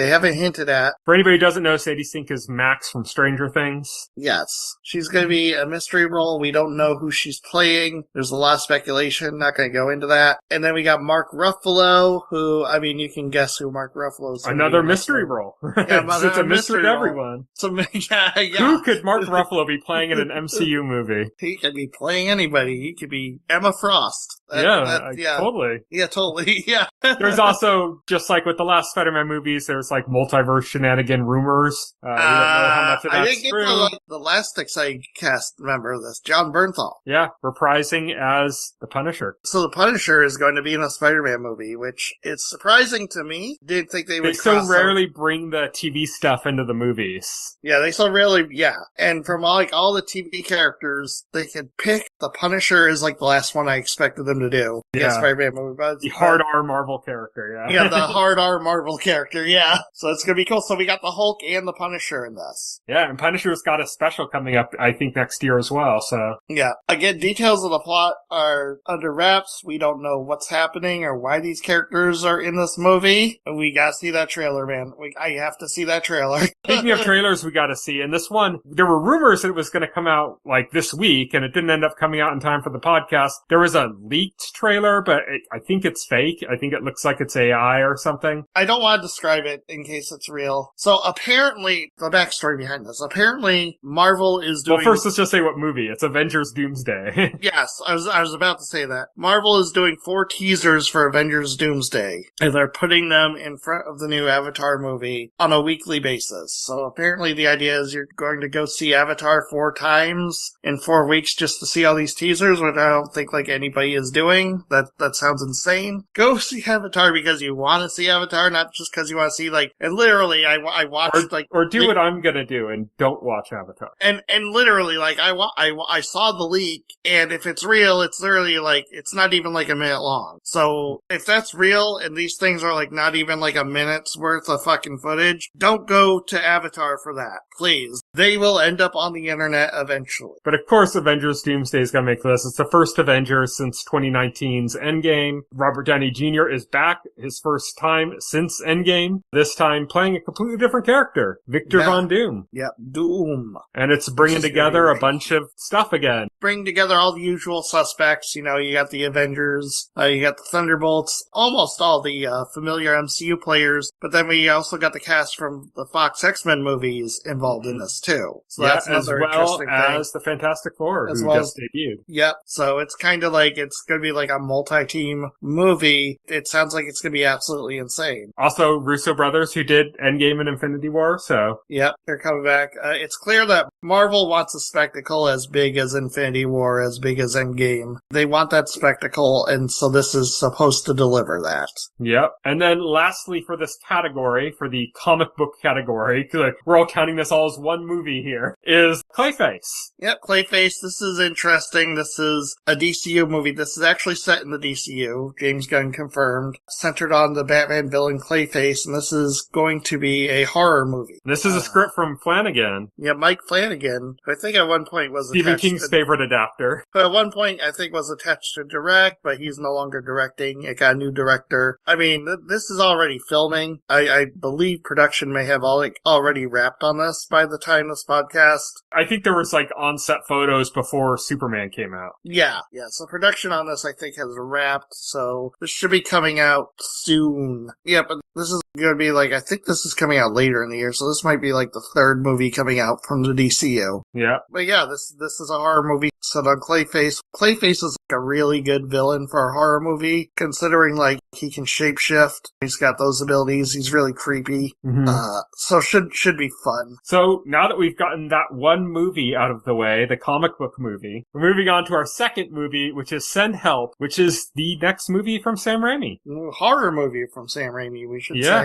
haven't hinted at. For anybody who doesn't know, Sadie Sink is Max from Stranger Things. Yes. She's going to be a mystery role. We don't know who she's playing. There's a lot of speculation. Not going to go into that. And then we got Mark Ruffalo, who, I mean, you can guess who Mark Ruffalo is. Another mystery role. Yeah, it's a mystery to everyone. Yeah. Who could Mark Ruffalo be playing in an MCU movie? He could be playing anybody. He could be Emma Frost. Totally. Yeah, totally. Yeah. There's also, just like with the last Spider-Man movies, there's like multiverse shenanigan rumors. We don't know how much of that's I didn't get true. the last exciting cast member of this, John Bernthal. Yeah, reprising as the Punisher. So the Punisher is going to be in a Spider-Man movie, which is surprising to me. Didn't think they would. They so rarely bring the TV stuff into the movies. Yeah, they so rarely. Yeah, and from all the TV characters, they could pick the Punisher is like the last one I expected them to do. Yeah, Spider-Man movie, but the hard R Marvel character. Yeah, yeah, the hard R Marvel character. Yeah, so it's gonna be cool. So we got the Hulk and the Punisher in this. Yeah, and Punisher's got a special coming up, I think, next year as well. So yeah, again, details of the plot are under wraps. We don't know what's happening or why these characters are in this movie. We gotta see that trailer, man. I have to see that trailer. Speaking of trailers, we gotta see. And this one, there were rumors that it was gonna come out like this week, and it didn't end up coming out in time for the podcast. There was a leaked trailer, but I think it's fake. I think it looks like it's AI or something. I don't want to describe it in case it's real. So apparently, the backstory behind this, apparently Marvel is doing... Well, first let's just say what movie. It's Avengers Doomsday. Yes, I was about to say that. Marvel is doing 4 teasers for Avengers Doomsday, and they're putting them in front of the new Avatar movie on a weekly basis. So apparently the idea is you're going to go see Avatar 4 times in 4 weeks just to see all these teasers, which I don't think like anybody is doing. That sounds insane. Go see Avatar because you want to see Avatar, not just because you want to see and literally I watched or do what I'm gonna do and don't watch Avatar. And literally I saw the leak, and if it's real, it's literally it's not even a minute long. So if that's real and these things are not even a minute's worth of fucking footage, don't go to Avatar for that, please. They will end up on the internet eventually. But of course, Avengers Doomsday is going to make this. It's the first Avengers since 2019's Endgame. Robert Downey Jr. is back, his first time since Endgame. This time playing a completely different character, Victor Von Doom. Yep, Doom. And it's bringing together a bunch of stuff again. Bring together all the usual suspects. You got the Avengers, you got the Thunderbolts, almost all the familiar MCU players. But then we also got the cast from the Fox X-Men movies involved in this too. So that's another interesting thing. As well as the Fantastic Four, who just debuted. Yep. So it's kind of it's going to be a multi-team movie. It sounds like it's going to be absolutely insane. Also, Russo brothers, who did Endgame and Infinity War, so... Yep, they're coming back. It's clear that Marvel wants a spectacle as big as Infinity War, as big as Endgame. They want that spectacle, and so this is supposed to deliver that. Yep. And then lastly for this category, for the comic book category, because we're all counting this all as one movie here, is Clayface. Yep, Clayface. This is interesting. This is a DCU movie. This is actually set in the DCU. James Gunn confirmed. Centered on the Batman villain Clayface, and this is going to be a horror movie. This is a script from Flanagan. Yeah, Mike Flanagan. I think at one point was Stephen King's favorite adapter. But at one point, I think was attached to direct, but he's no longer directing. It got a new director. I mean, this is already filming. I believe production may have already wrapped on this by the time this podcast. I think there was on-set photos before Superman came out. Yeah. So production on this, I think, has wrapped. So this should be coming out soon. Yeah, but this is going to be I think this is coming out later in the year. So this might be the third movie coming out from the DCU. Yeah. But yeah, this is a horror movie set on Clayface. Clayface is a really good villain for a horror movie, considering he can shapeshift. He's got those abilities. He's really creepy. Mm-hmm. So should be fun. So now that we've gotten that one movie out of the way, the comic book movie, we're moving on to our second movie, which is Send Help, which is the next movie from Sam Raimi. Horror movie from Sam Raimi, we should say.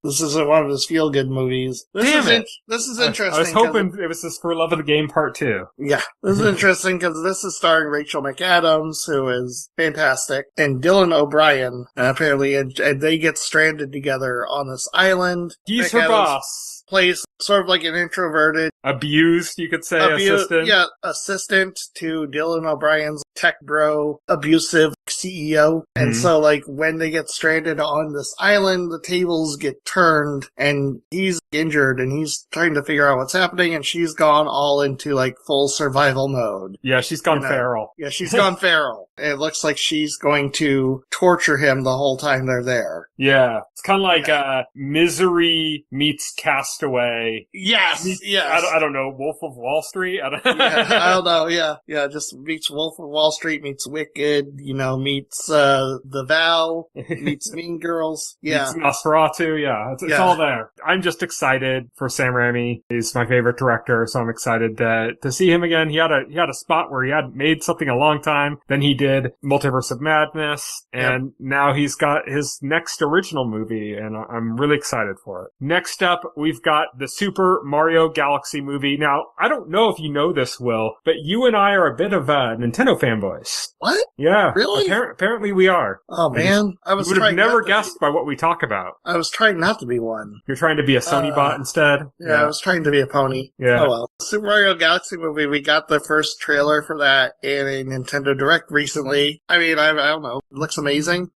This isn't one of his feel-good movies. This is interesting. I was hoping it was this For Love of the Game Part 2. Yeah, this is interesting because this is starring Rachel McAdams, who is fantastic, and Dylan O'Brien, apparently, and they get stranded together on this island. He's her boss. Plays sort of an introverted... Abused, you could say, assistant. Yeah, assistant to Dylan O'Brien's tech bro, abusive CEO. Mm-hmm. And so, when they get stranded on this island, the tables get turned, and he's injured, and he's trying to figure out what's happening, and she's gone all into, full survival mode. Yeah, she's gone feral. Yeah, she's gone feral. It looks like she's going to torture him the whole time they're there. Yeah. It's kind of like Misery meets Castaway say, Yes, yes. I don't know, Wolf of Wall Street? I don't, I don't know, yeah. Yeah, just meets Wolf of Wall Street, meets Wicked, meets The Vow, meets Mean Girls. Yeah. Meets Nosferatu, yeah. It's all there. I'm just excited for Sam Raimi. He's my favorite director, so I'm excited to see him again. He had a spot where he had made something a long time, then he did Multiverse of Madness, and now he's got his next original movie, and I'm really excited for it. Next up, we've got the Super Mario Galaxy movie. Now, I don't know if you know this, Will, but you and I are a bit of Nintendo fanboys. What? Yeah. Really? Apparently we are. Oh, man. You would have never guessed by what we talk about. I was trying not to be one. You're trying to be a Sony bot instead? Yeah, I was trying to be a pony. Yeah. Oh, well. Super Mario Galaxy movie, we got the first trailer for that in a Nintendo Direct recently. I mean, I don't know. It looks amazing.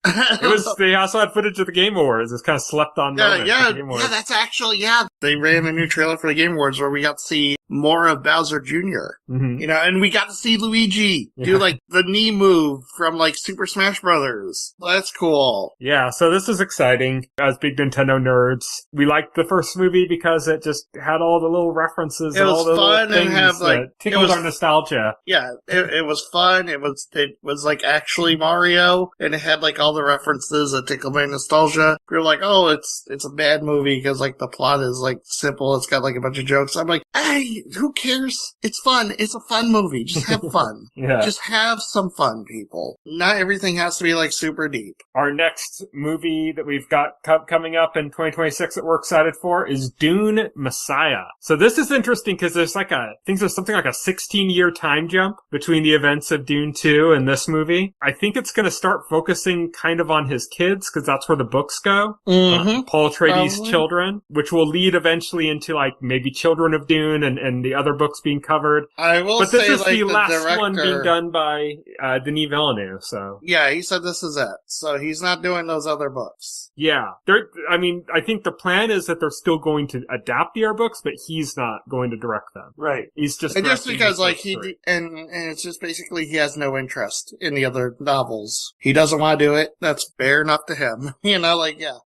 They also had footage of the Game Awards. It's kind of slept on moment. Yeah, that's actually, They ran a new trailer for the Game Awards where we got to see more of Bowser Jr. Mm-hmm. And we got to see Luigi do like the knee move from like Super Smash Brothers. That's cool. Yeah, so this is exciting. As big Nintendo nerds, we liked the first movie because it just had all the little references and all the little things that tickled our nostalgia. Yeah, it was fun. It was like actually Mario, and it had like all the references that tickled my nostalgia. We were like, oh, it's a bad movie because like the plot is like simple. It's got like a bunch of jokes. I'm like, hey, who cares? It's fun. It's a fun movie. Just have fun. Yeah. Just have some fun, people. Not everything has to be like super deep. Our next movie that we've got coming up in 2026 that we're excited for is Dune Messiah. So this is interesting because there's there's something like a 16-year time jump between the events of Dune 2 and this movie. I think it's going to start focusing kind of on his kids because that's where the books go. Mm-hmm. Paul Atreides' children, which will lead eventually into like maybe Children of Dune and the other books being covered. I will but say, this is like, the last director, one being done by Denis Villeneuve, so. Yeah, he said this is it. So he's not doing those other books. Yeah. I think the plan is that they're still going to adapt the other books, but he's not going to direct them. Right. He's just and just because like and it's just basically he has no interest in the other novels. He doesn't want to do it. That's fair enough to him.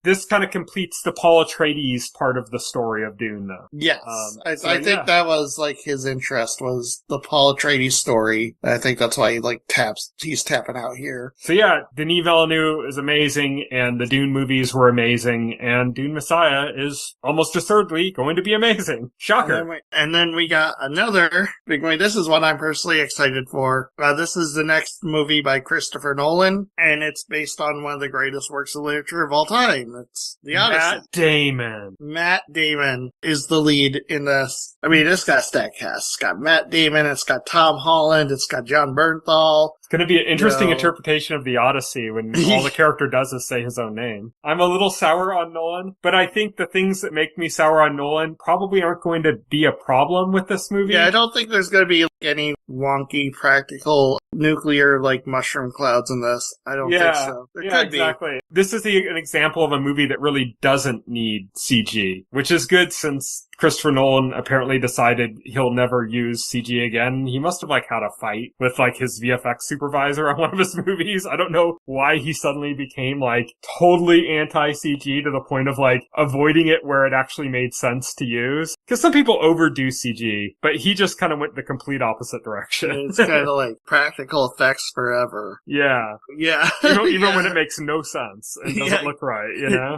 This kind of completes the Paul Atreides part of the story of Dune, though. Yes. I think that was like his interest was the Paul Atreides story. I think that's why he's tapping out here. So yeah, Denis Villeneuve is amazing, and the Dune movies were amazing, and Dune Messiah is almost assuredly going to be amazing. Shocker. And then we got another big movie. This is what I'm personally excited for. This is the next movie by Christopher Nolan, and it's based on one of the greatest works of literature of all time. It's The Odyssey. Matt Damon is the lead in this. I mean, it's got a stacked cast. It's got Matt Damon, it's got Tom Holland, it's got John Bernthal. It's going to be an interesting interpretation of the Odyssey when all the character does is say his own name. I'm a little sour on Nolan, but I think the things that make me sour on Nolan probably aren't going to be a problem with this movie. Yeah, I don't think there's going to be any wonky practical nuclear mushroom clouds in this. I don't think so. There could exactly. This is an example of a movie that really doesn't need CG, which is good since Christopher Nolan apparently decided he'll never use CG again. He must have had a fight with his VFX supervisor on one of his movies. I don't know why he suddenly became totally anti-CG to the point of avoiding it where it actually made sense to use. Because some people overdo CG, but he just kind of went the complete opposite direction. It's kind of practical effects forever. Yeah. Yeah. Even when it makes no sense and doesn't look right,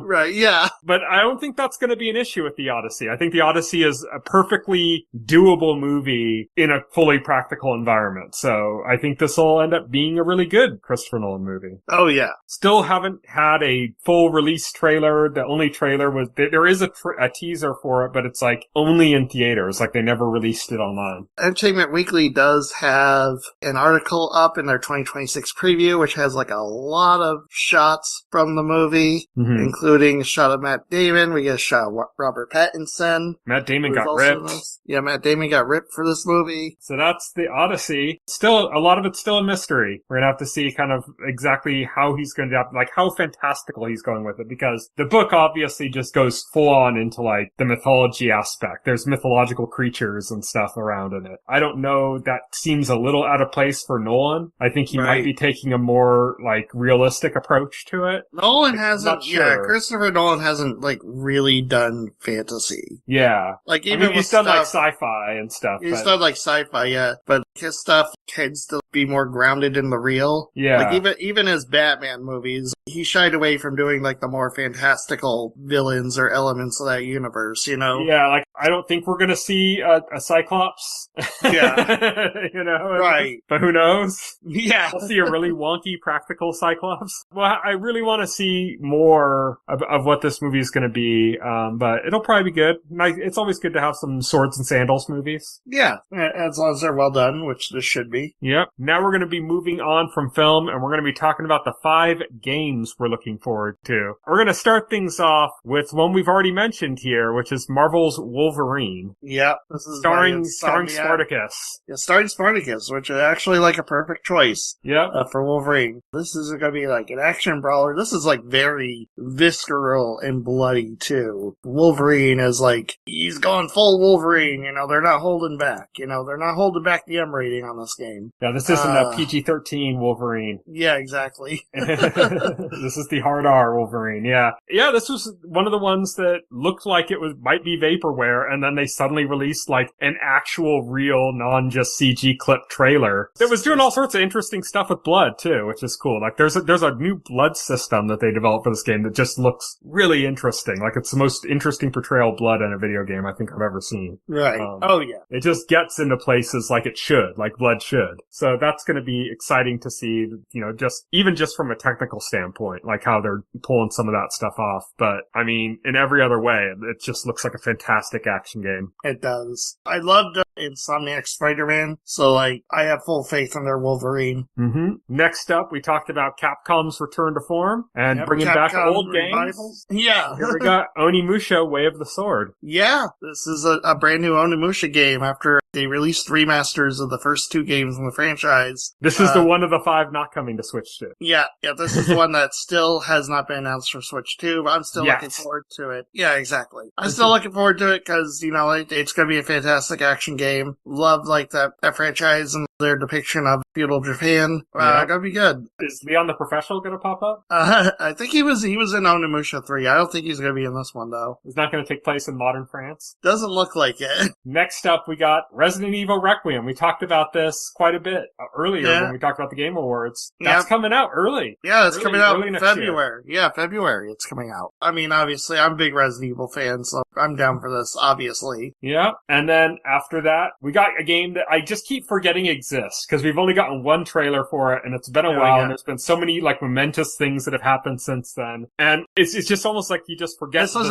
Right, yeah. But I don't think that's going to be an issue with The Odyssey. I think The Odyssey is a perfectly doable movie in a fully practical environment. So I think this will end up being a really good Christopher Nolan movie. Oh, yeah. Still haven't had a full release trailer. The only trailer was, there is a teaser for it, but it's only in theaters. They never released it online. Entertainment Weekly does have an article up in their 2026 preview, which has a lot of shots from the movie, including a shot of Matt Damon. We get a shot of Robert Pattinson. Matt Damon got ripped. Yeah, Matt Damon got ripped for this movie. So that's The Odyssey. Still, a lot of it's still in mystery. We're gonna have to see kind of exactly how he's going to, like, how fantastical he's going with it, because the book obviously just goes full on into, like, the mythology aspect. There's mythological creatures and stuff around in it. I don't know, that seems a little out of place for Nolan. I think he might be taking a more, like, realistic approach to it. Nolan hasn't, sure. Christopher Nolan hasn't, like, really done fantasy. Yeah. Like, even he's done, like, sci-fi and stuff. He's done, like, sci-fi, yeah, but his stuff tends to be more grounded in the real. Yeah. Like, even his Batman movies, he shied away from doing, like, the more fantastical villains or elements of that universe, you know? Yeah, like, I don't think we're gonna see a Cyclops. Yeah. You know? Right. But who knows? Yeah. We'll see a really wonky practical Cyclops. Well, I really want to see more of what this movie is gonna be, but it'll probably be good. It's always good to have some swords and sandals movies. Yeah, as long as they're well done, which this should be. Yep. Now we're gonna be moving on from film, and we're gonna be talking about the 5 games we're looking forward to. We're gonna start things off with one we've already mentioned here, which is Marvel's Wolverine. Yep. This is starring Spartacus. Yeah, starring Spartacus, which is actually like a perfect choice. Yep. For Wolverine. This is going to be like an action brawler. This is like very visceral and bloody too. Wolverine is like, he's going full Wolverine, you know, they're not holding back. You know, they're not holding back the M rating on this game. Yeah, this isn't a PG-13 Wolverine. Yeah, exactly. This is the hard R Wolverine, yeah. Yeah, this was one of the ones that looked like it might be vaporware, and then they suddenly released like an actual real non-just CG clip trailer that was doing all sorts of interesting stuff with blood too, which is cool. Like there's a new blood system that they developed for this game that just looks really interesting. Like it's the most interesting portrayal of blood in a video game I think I've ever seen. Right. Oh yeah. It just gets into places like it should, like blood should. So that's going to be exciting to see, you know, even just from a technical standpoint, like how they're pulling some of that stuff off. But I mean, in every other way, it just looks like a fantastic action game. It does. I loved Insomniac Spider-Man, so like I have full faith in their Wolverine. Mm-hmm. Next up, we talked about Capcom's return to form and bringing Capcom back old revivals. games. Yeah. Here we got Onimusha: Way of the Sword. Yeah, this is a brand new Onimusha game after they released remasters of the first 2 games in the franchise. This is the one of the 5 not coming to Switch 2. Yeah, this is one that still has not been announced for Switch 2, but I'm still looking forward to it. Yeah, exactly. I'm still looking forward to it because, you know, it's going to be a fantastic action game. Love, like, that franchise and their depiction of feudal Japan. Gonna be good. Is Leon the Professional gonna pop up? I think he was in Onimusha 3. I don't think he's gonna be in this one, though. It's not gonna take place in modern France? Doesn't look like it. Next up, we got Resident Evil Requiem. We talked about this quite a bit earlier when we talked about the Game Awards. That's coming out early. Yeah, it's coming out in February. Yeah, February it's coming out. I mean, obviously, I'm a big Resident Evil fan, so I'm down for this, obviously. Yeah, and then after that, we got a game that I just keep forgetting exists, because we've only gotten one trailer for it, and it's been a while, and there's been so many, like, momentous things that have happened since then. And it's just almost like you just forget this was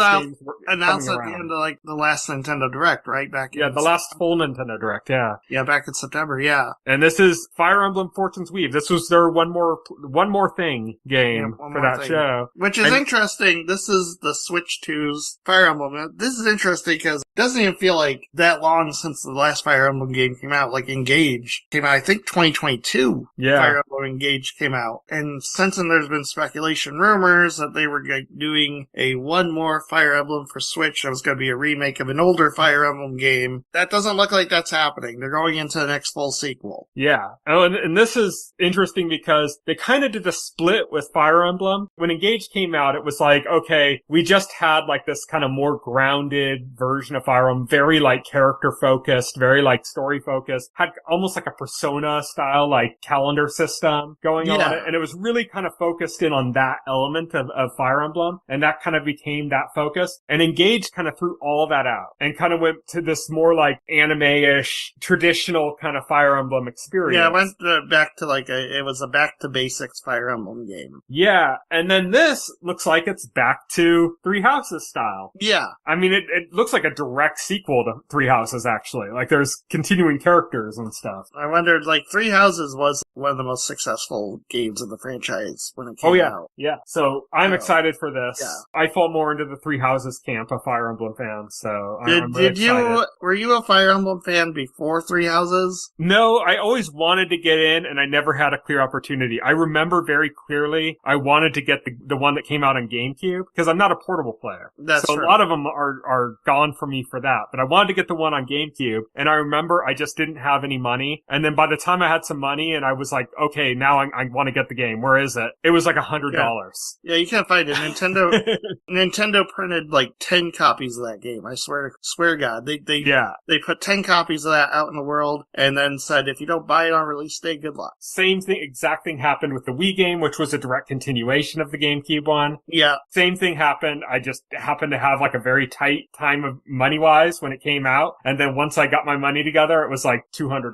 announced at the end of, like, the last Nintendo Direct, right? The last full Nintendo Direct, yeah. Yeah, back in September, yeah. And this is Fire Emblem Fortune's Weave. This was their one more thing game for that show. Which is interesting. This is the Switch 2's Fire Emblem. This is interesting because it doesn't even feel like that long since the last Fire Emblem game came out. Like Engage came out, I think 2022. Yeah. Fire Emblem Engage came out. And since then there's been speculation rumors that they were doing one more Fire Emblem for Switch that was going to be a remake of an older Fire Emblem game. That doesn't look like that's happening. They're going into the next full sequel. Yeah. Oh, and this is interesting because they kind of did the split with Fire Emblem. When Engage came out, it was like, okay, we just had like this kind of more grounded version of Fire Emblem, very like character focused, very like story focused, had almost like a Persona style like calendar system going on it. And it was really kind of focused in on that element of Fire Emblem. And that kind of became that focus. And Engage kind of threw all that out and kind of went to this more like anime-ish, traditional kind of Fire Emblem experience. Yeah, it went back to like it was a back to basics Fire Emblem game. Yeah, and then this looks like it's back to Three Houses style. Yeah. I mean, it looks like a direct sequel to Three Houses, actually. Like, there's continuing characters and stuff. I wondered, like, Three Houses was one of the most successful games in the franchise when it came out. Yeah. So I'm So, excited for this. yeah. I fall more into the Three Houses camp of Fire Emblem fans, so I'm really excited. Were you a Fire Emblem fan before Three Houses? No, I always wanted to get in, and I never had a clear opportunity. I remember very clearly I wanted to get the one that came out on GameCube, because I'm not a portable player. That's so true. A lot of them are gone for me for that. But I wanted to get the one on GameCube, and I remember I just didn't have any money. And then by the time I had some money, and I was like, okay, now I want to get the game. Where is it? It was like $100. Yeah, you can't find it. Nintendo printed like 10 copies of that game. I swear to God. They put 10 copies of that out in the world and then said, if you don't buy it on release day, good luck. Same thing, exact thing happened with the Wii game, which was a direct continuation of the GameCube one. Yeah. Same thing happened. I just happened to have like a very tight time of money-wise when it came out. And then once I got my money together, it was like $200.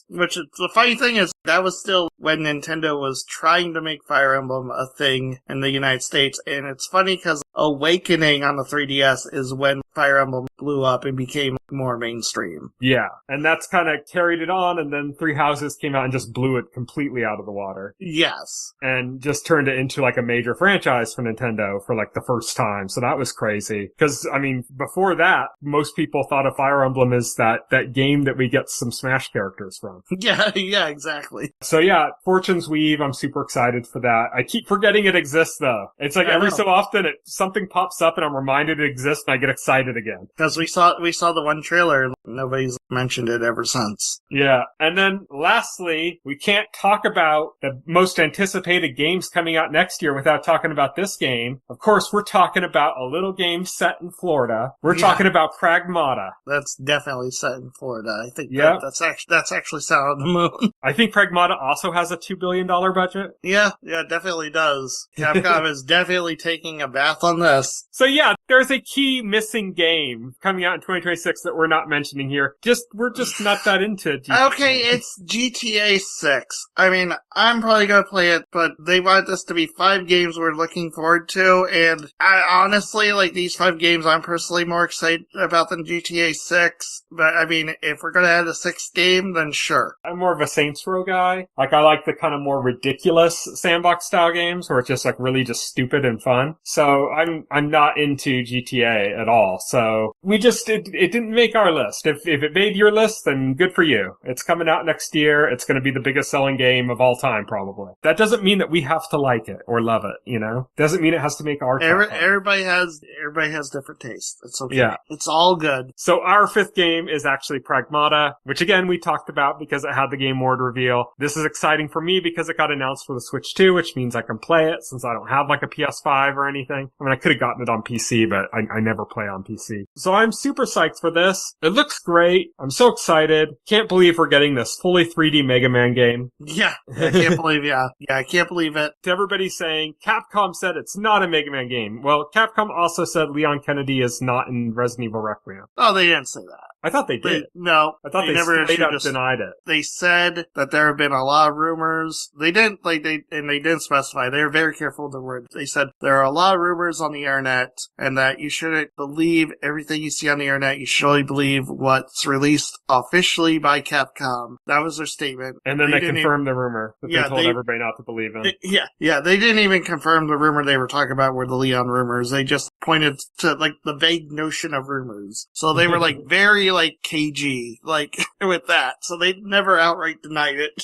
Which, the funny thing is, that was still when Nintendo was trying to make Fire Emblem a thing in the United States. And it's funny because Awakening on the 3DS is when Fire Emblem blew up and became more mainstream. Yeah, and that's kind of carried it on, and then Three Houses came out and just blew it completely out of the water. Yes. And just turned it into like a major franchise for Nintendo for like the first time, so that was crazy. Because, I mean, before that, most people thought of Fire Emblem as that game that we get some Smash characters from. Yeah, exactly. So yeah, Fortune's Weave, I'm super excited for that. I keep forgetting it exists though. It's like every so often something pops up and I'm reminded it exists and I get excited again. Because we saw the one trailer and nobody's mentioned it ever since. Yeah. And then lastly, we can't talk about the most anticipated games coming out next year without talking about this game. Of course, we're talking about a little game set in Florida. We're talking about Pragmata. That's definitely set in Florida. I think that's actually set on the moon. I think Pragmata also has a $2 billion budget. Yeah, definitely does. Capcom is definitely taking a bath on this. So yeah, there's a key missing game coming out in 2026 that we're not mentioning here. We're just not that into GTA. Okay, it's GTA 6. I mean, I'm probably gonna play it, but they want this to be 5 games we're looking forward to, and I honestly, like, these 5 games I'm personally more excited about than GTA 6, but I mean, if we're gonna add a 6th game, then sure. I'm more of a Saints Row guy. Like, I like the kind of more ridiculous sandbox style games where it's just like really just stupid and fun. So I'm not into GTA at all. So it didn't make our list. If it made your list, then good for you. It's coming out next year. It's going to be the biggest selling game of all time, probably. That doesn't mean that we have to like it or love it, you know? Doesn't mean it has to make our top 5. Everybody has different tastes. It's okay. Yeah. It's all good. So our 5th game is actually Pragmata, which again we talked about because it had the Game Award reveal. This is exciting for me because it got announced for the Switch 2, which means I can play it since I don't have like a PS5 or anything. I mean, I could have gotten it on PC, but I never play on PC. So I'm super psyched for this. It looks great. I'm so excited. Can't believe we're getting this fully 3D Mega Man game. Yeah, I can't believe I can't believe it. To everybody saying, Capcom said it's not a Mega Man game. Well, Capcom also said Leon Kennedy is not in Resident Evil Requiem. Oh, they didn't say that. I thought they did. No. I thought they never straight up denied it. They said that there have been a lot of rumors. They didn't, they didn't specify. They were very careful with the word. They said there are a lot of rumors on the internet and that you shouldn't believe everything you see on the internet. You should only believe what's released officially by Capcom. That was their statement. And then they confirmed the rumor that they told everybody not to believe in. They didn't even confirm the rumor they were talking about were the Leon rumors. They just pointed to, like, the vague notion of rumors. So they were, like, very, like, cagey, like, with that. So they never outright denied it.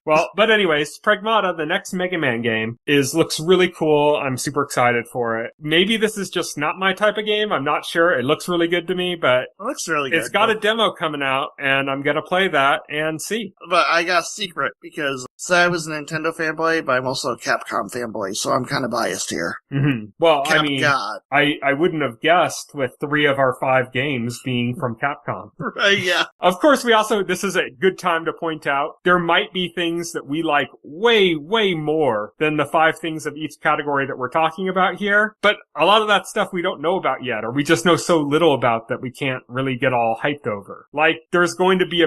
Well, but anyways, Pragmata, the next Mega Man game, looks really cool. I'm super excited for it. Maybe this is just not my type of game. I'm not sure. It looks really good to me, but it looks really good. It's got a demo coming out, and I'm gonna play that and see. But I got a secret, because I was a Nintendo fanboy, but I'm also a Capcom fanboy, so I'm kind of biased here. Mm-hmm. Well, I mean, God. I wouldn't have guessed with 3 of our 5 games being from Capcom. Capcom. Right, yeah. Of course, this is a good time to point out, there might be things that we like way, way more than the 5 things of each category that we're talking about here. But a lot of that stuff we don't know about yet, or we just know so little about that we can't really get all hyped over. Like, there's going to be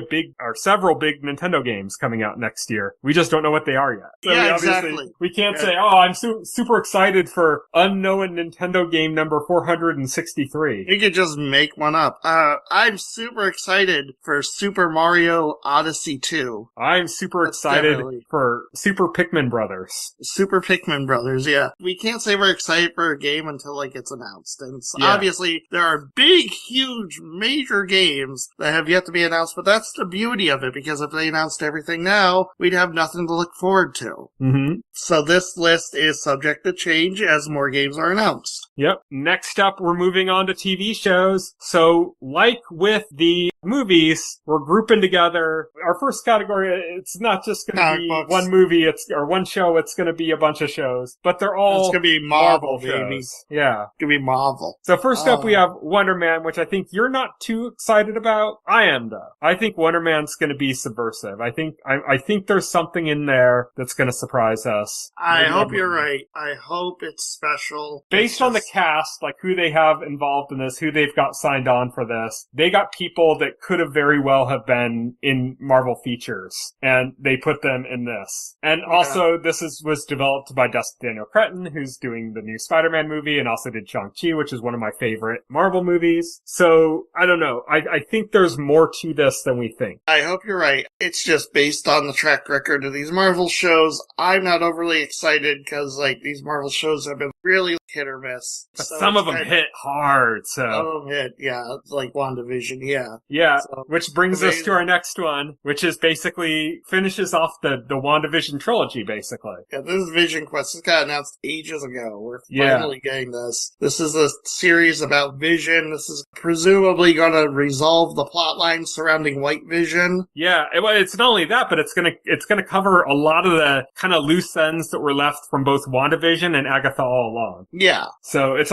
several big Nintendo games coming out next year. We just don't know what they are yet. So yeah, exactly. We can't say, oh, I'm super excited for unknown Nintendo game number 463. You could just make one up. I'm super excited for Super Mario Odyssey 2. I'm super excited for Super Pikmin Brothers. Super Pikmin Brothers, yeah. We can't say we're excited for a game until, like, it's announced. And obviously, there are big, huge, major games that have yet to be announced, but that's the beauty of it, because if they announced everything now, we'd have nothing to look forward to. Mm-hmm. So this list is subject to change as more games are announced. Yep. Next up, we're moving on to TV shows. So, like with the movies, we're grouping together. Our first category, it's not just going to be one movie or one show, it's going to be a bunch of shows. But they're all It's going to be Marvel, baby. Shows. Yeah. It's going to be Marvel. So first up, we have Wonder Man, which I think you're not too excited about. I am, though. I think Wonder Man's going to be subversive. I think there's something in there that's going to surprise us. I hope you're right. I hope it's special. Based on the cast, like who they have involved in this, who they've got signed on for this, they got people that could have very well have been in Marvel features, and they put them in this. And also, this was developed by Daniel Cretton, who's doing the new Spider-Man movie, and also did Shang-Chi, which is one of my favorite Marvel movies. So, I don't know. I think there's more to this than we think. I hope you're right. It's just based on the track record of these Marvel shows. I'm not overly excited because, like, these Marvel shows have been really hit or miss. But so some of them hit hard, so. Some of them hit, yeah. Like WandaVision, yeah. Yeah, so, which brings us to our next one, which is basically finishes off the WandaVision trilogy, basically. Yeah, this is Vision Quest. This got announced ages ago. We're finally getting this. This is a series about Vision. This is presumably going to resolve the plot line surrounding White Vision. Yeah, it's not only that, but it's gonna cover a lot of the kind of loose ends that were left from both WandaVision and Agatha all along. Yeah. So it's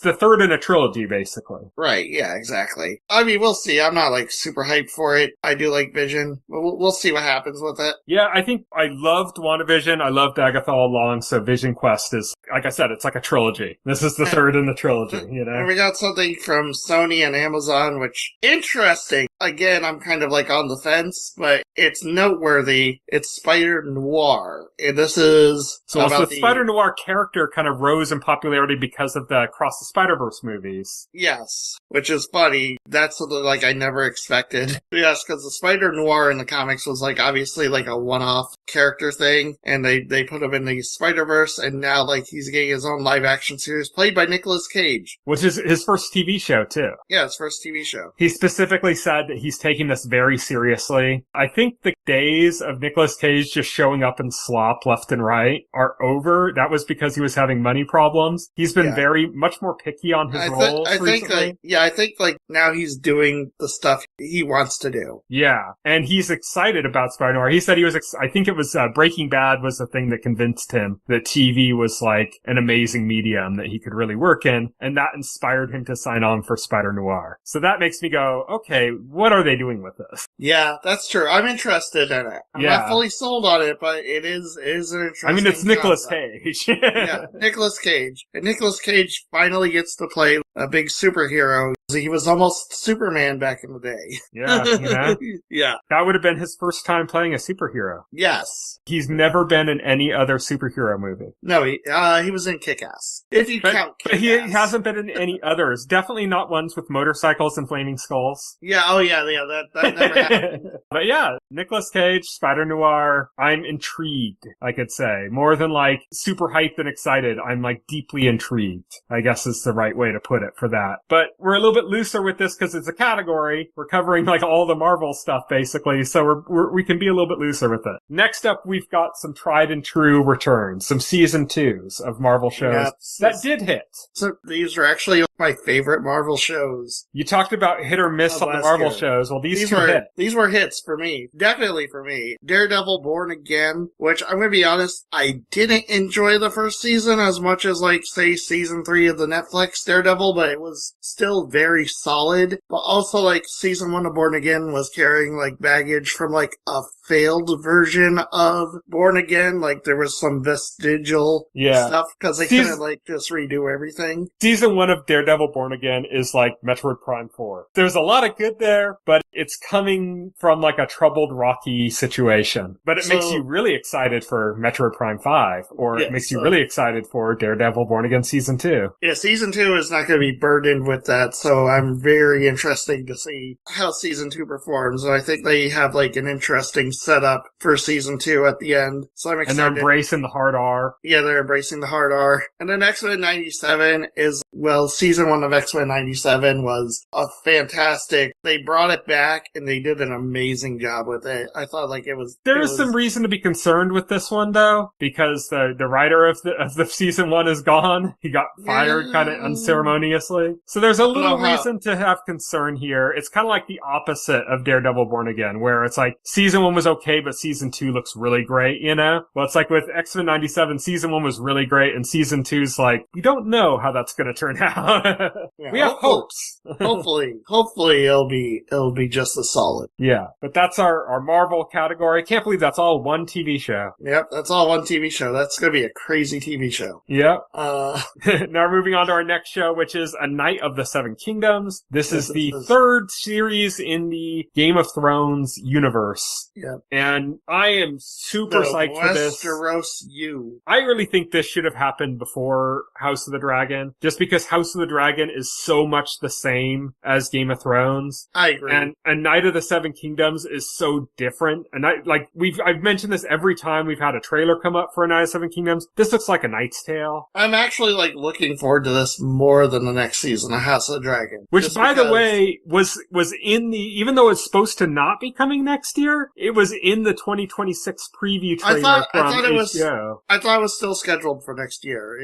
the third in a trilogy, basically. Right, yeah, exactly. I mean, we'll see. I'm not, like, super hyped for it. I do like Vision. We'll see what happens with it. Yeah, I think I loved WandaVision. I loved Agatha all along, so Vision Quest is, like I said, it's like a trilogy. This is the third in the trilogy, you know? And we got something from Sony and Amazon, which, interesting. Again, I'm kind of, like, on the fence, but it's noteworthy. It's Spider Noir. And this is the Spider Noir character kind of rose in popularity because of the Across the Spider-Verse movies. Yes, which is funny. That's something, like, I never expected. Yes, because the Spider Noir in the comics was, like, obviously, like, a one-off character thing, and they put him in the Spider-Verse, and now, like, he's getting his own live-action series played by Nicolas Cage. Which is his first TV show, too. Yeah, his first TV show. He specifically said that he's taking this very seriously. I think the days of Nicolas Cage just showing up in slop left and right are over. That was because he was having money problems. He's been very much more picky on his roles recently. I think now he's doing the stuff he wants to do. Yeah, and he's excited about Spider-Noir. He said he was, I think it was Breaking Bad was the thing that convinced him that TV was like an amazing medium that he could really work in, and that inspired him to sign on for Spider-Noir. So that makes me go, okay, what are they doing with this? Yeah, that's true. I'm interested in it. I'm not fully sold on it, but it is an interesting. I mean, it's Nicolas Cage. Yeah, Nicolas Cage. And Nicolas Cage finally gets to play a big superhero. He was almost Superman back in the day. Yeah, you know? Yeah. That would have been his first time playing a superhero. Yes. He's never been in any other superhero movie. No, he was in Kick-Ass. If you count Kick-Ass. But he hasn't been in any others. Definitely not ones with motorcycles and flaming skulls. Yeah, that never happened. But yeah, Nicolas Cage, Spider-Noir, I'm intrigued, I could say. More than like super hyped and excited, I'm like deeply intrigued, I guess is the right way to put it for that. But we're a little bit looser with this because it's a category. We're covering like all the Marvel stuff basically, so we can be a little bit looser with it. Next up, we've got some tried and true returns, some season 2s of Marvel shows that did hit. So these are actually my favorite Marvel shows. You talked about hit or miss on the Marvel shows. Well, these two hit. These were hits for me. Definitely for me. Daredevil Born Again, which I'm going to be honest, I didn't enjoy the first season as much as, like, say, season 3 of the Netflix Daredevil, but it was still very very solid, but also like season 1 of Born Again was carrying like baggage from like a failed version of Born Again. Like there was some vestigial stuff because they couldn't like just redo everything. Season 1 of Daredevil Born Again is like Metroid Prime 4. There's a lot of good there, but it's coming from like a troubled, rocky situation. But it makes you really excited for Metroid Prime 5, or it makes you really excited for Daredevil Born Again Season 2. Yeah, Season 2 is not going to be burdened with that, so I'm very interested to see how Season 2 performs. And I think they have like an interesting setup for Season 2 at the end. So I'm excited. And they're embracing the hard R. Yeah, they're embracing the hard R. And then X-Men 97 is, well, Season 1 of X-Men 97 was a fantastic. They brought it back and they did an amazing job with it. I thought like it was... There is some reason to be concerned with this one though, because the writer of the Season 1 is gone. He got fired kind of unceremoniously. So there's a little reason to have concern here. It's kind of like the opposite of Daredevil Born Again, where it's like Season 1 was okay, but Season 2 looks really great, you know? Well, it's like with X-Men 97, Season 1 was really great, and Season 2's like, we don't know how that's gonna turn out. We have hopes. hopefully it'll be just as solid. Yeah, but that's our Marvel category. Can't believe that's all one TV show. Yep, that's all one TV show. That's gonna be a crazy TV show. Yep. Now moving on to our next show, which is A Knight of the Seven Kingdoms. This is the third series in the Game of Thrones universe. Yep. And I am super psyched for this. Westeros you. I really think this should have happened before House of the Dragon, just because House of the Dragon is so much the same as Game of Thrones. I agree. And A Knight of the Seven Kingdoms is so different. And I've mentioned this every time we've had a trailer come up for A Knight of the Seven Kingdoms. This looks like A Knight's Tale. I'm actually like looking forward to this more than the next season of House of the Dragon. Which, by the way, was in the, even though it's supposed to not be coming next year, it was in the 2026 preview trailer from HBO. I thought it was still scheduled for next year.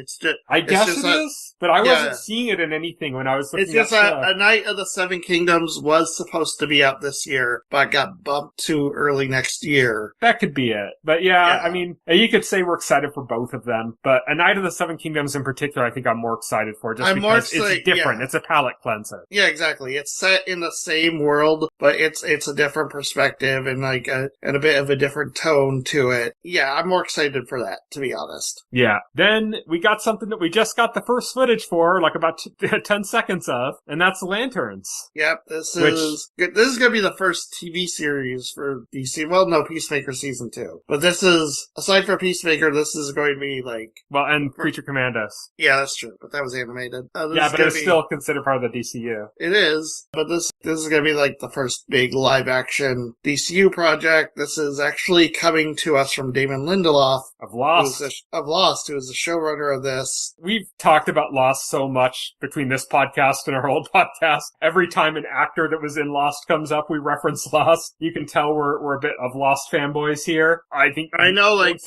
I guess it is, but I wasn't seeing it in anything when I was looking at It's just A Knight of the Seven Kingdoms was supposed to be out this year, but got bumped to early next year. That could be it. But yeah, I mean, you could say we're excited for both of them, but A Knight of the Seven Kingdoms in particular, I think I'm more excited for, just because it's different. Yeah. It's a palate cleanser. Yeah, exactly. It's set in the same world, but it's a different perspective and like and a bit of a different tone to it. Yeah, I'm more excited for that, to be honest. Yeah. Then we got something that we just got the first footage for, like about 10 seconds of, and that's Lanterns. Yep, this is going to be the first TV series for DC. Well, no, Peacemaker Season 2. But this is, aside from Peacemaker, this is going to be like... Well, and Creature Commandos. Yeah, that's true, but that was animated. Yeah, but it's still considered part of the DCU. It is, but this is going to be like the first big live-action DCU project. This is actually coming to us from Damon Lindelof. Of Lost. Who is the showrunner of this. We've talked about Lost so much between this podcast and our old podcast. Every time an actor that was in Lost comes up, we reference Lost. You can tell we're a bit of Lost fanboys here. I know, like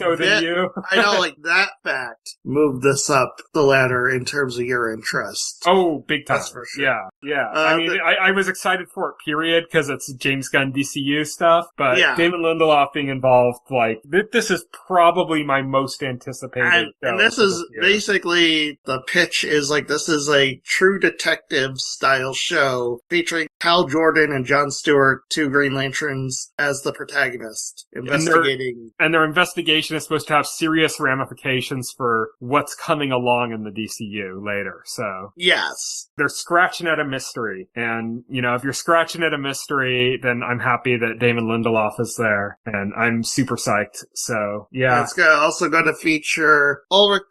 that fact moved this up the ladder in terms of your interest. Oh, big time. That's for sure. Yeah. I was excited for it, period, because it's James Gunn DCU stuff, but Damon Lindelof being involved, like, this is probably my most anticipated. And this is basically, the pitch is like, this is a true detective style show featuring Hal Jordan and Jon Stewart, two Green Lanterns, as the protagonist, investigating. And their investigation is supposed to have serious ramifications for what's coming along in the DCU later, so. Yes. They're scratching at a mystery, and, you know, if you're scratching at a mystery, then I'm happy that Damon Lindelof is there, and I'm super psyched, so, yeah. It's also going to feature Ulrich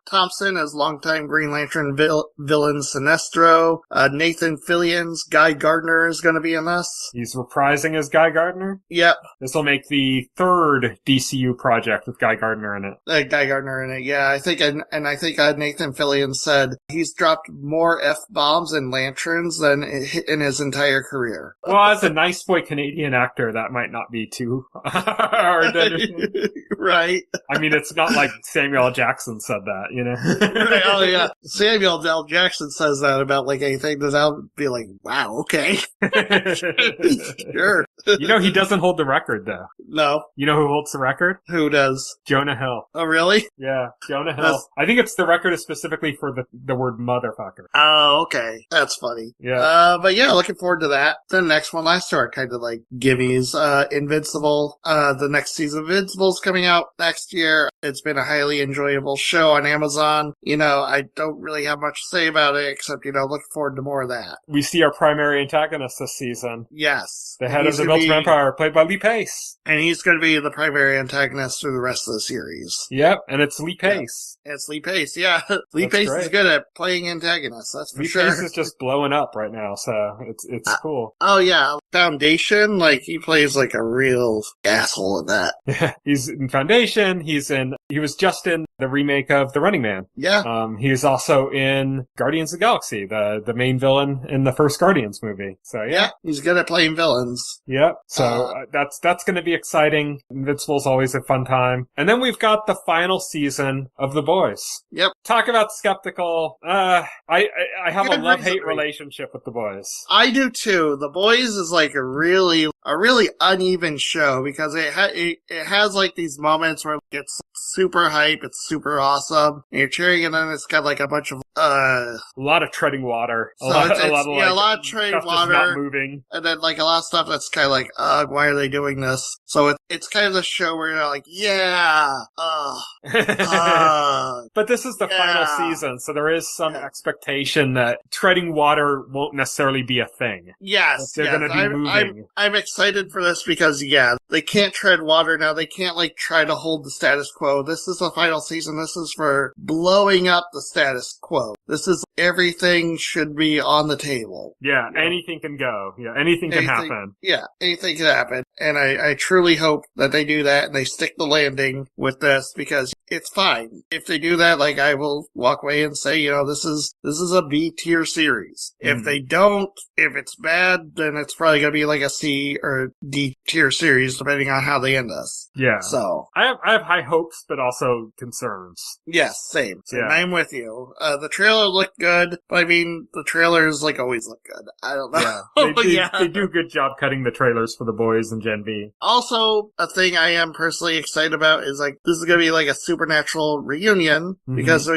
Thompson as longtime Green Lantern villain Sinestro. Nathan Fillion's Guy Gardner is going to be in this. He's reprising as Guy Gardner? Yep. This will make the third DCU project with Guy Gardner in it. Guy Gardner in it, yeah. I think Nathan Fillion said he's dropped more F-bombs and lanterns than in his entire career. Well, as a nice boy Canadian actor, that might not be too hard to understand. Right. I mean, it's not like Samuel L. Jackson said that, you know? Right, oh, yeah. Samuel L. Jackson says that about, like, anything that I would be like, wow, okay. Sure. You know, he doesn't hold the record, though. No. You know who holds the record? Who does? Jonah Hill. Oh, really? Yeah, Jonah Hill. I think it's the record is specifically for the word motherfucker. Oh, okay. That's funny. Yeah. But yeah, looking forward to that. The next one last year, kind of like gimmies. Invincible. The next season of Invincible's coming out next year. It's been a highly enjoyable show on Amazon. I don't really have much to say about it, except, looking forward to more of that. We see our primary antagonist this season. Yes. The head of the Milton Empire, played by Lee Pace. And he's going to be the primary antagonist through the rest of the series. Yep, and it's Lee Pace. Yeah. It's Lee Pace, yeah. Lee Pace is good at playing antagonists, that's for sure. Lee Pace is just blowing up right now, so it's cool. Oh yeah, Foundation, he plays like a real asshole in that. He's in Foundation, he was just in the remake of The Running Man. Yeah. He's also in Guardians of the Galaxy, the main villain in the first Guardians movie. So yeah. He's good at playing villains. Yep. So that's going to be exciting. Invincible's always a fun time. And then we've got the final season of The Boys. Yep. Talk about skeptical. I have a love-hate relationship with The Boys. I do too. The Boys is like a really uneven show because it has like these moments where it's super hype, it's super awesome, and you're cheering, and then it's got like a bunch of a lot of treading water, a lot of treading water, not moving, and then like a lot of stuff that's kind of like, why are they doing this? So it's kind of the show where you're like, but this is the final season, so there is some expectation that treading water won't necessarily be a thing. Yes, they're going to be moving. I'm excited for this because they can't tread water now. They can't like try to hold the status quo. This is the final season. This is for blowing up the status quo. This is everything should be on the table. Yeah, anything can go. Yeah, anything can happen. Yeah, anything can happen. And I truly hope that they do that and they stick the landing with this because it's fine. If they do that, like I will walk away and say, this is a B tier series. If they don't, if it's bad, then it's probably going to be like a C or D tier series depending on how they end this. Yeah. So I have high hopes, but also concerns. Yes, same. Yeah. I'm with you. The trailer looked good, but I mean, the trailers like always look good. I don't know. Yeah. They do a good job cutting the trailers for The Boys and Gen V. Also, a thing I am personally excited about is like, this is going to be like a Supernatural reunion because,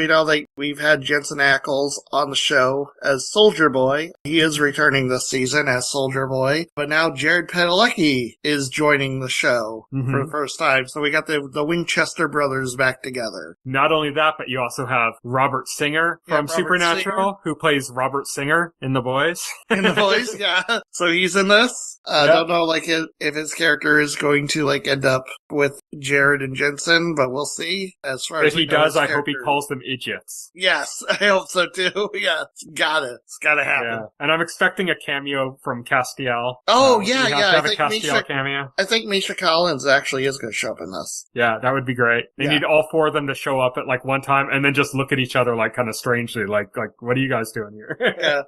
we've had Jensen Ackles on the show as Soldier Boy. He is returning this season as Soldier Boy, but now Jared Padalecki is joining the show for the first time. So we got the Winchester brothers back together. Not only that, but you also have Robert Singer from Supernatural, who plays Robert Singer in The Boys. In The Boys, yeah. So he's in this. I don't know, if his character is going to, end up with Jared and Jensen, but we'll see. As far as if he does, I hope he calls them idiots. Yes, I hope so too. Yeah, it's gotta happen. Yeah. And I'm expecting a cameo from Castiel. Oh, I think a Castiel cameo. I think Misha Collins actually is going to show up in this. Yeah, that would be great. They need all four of them to show up at one time and then just look at each other kind of strangely, like what are you guys doing here? yeah,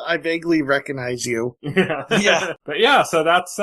I vaguely recognize you. Yeah. But yeah, so that's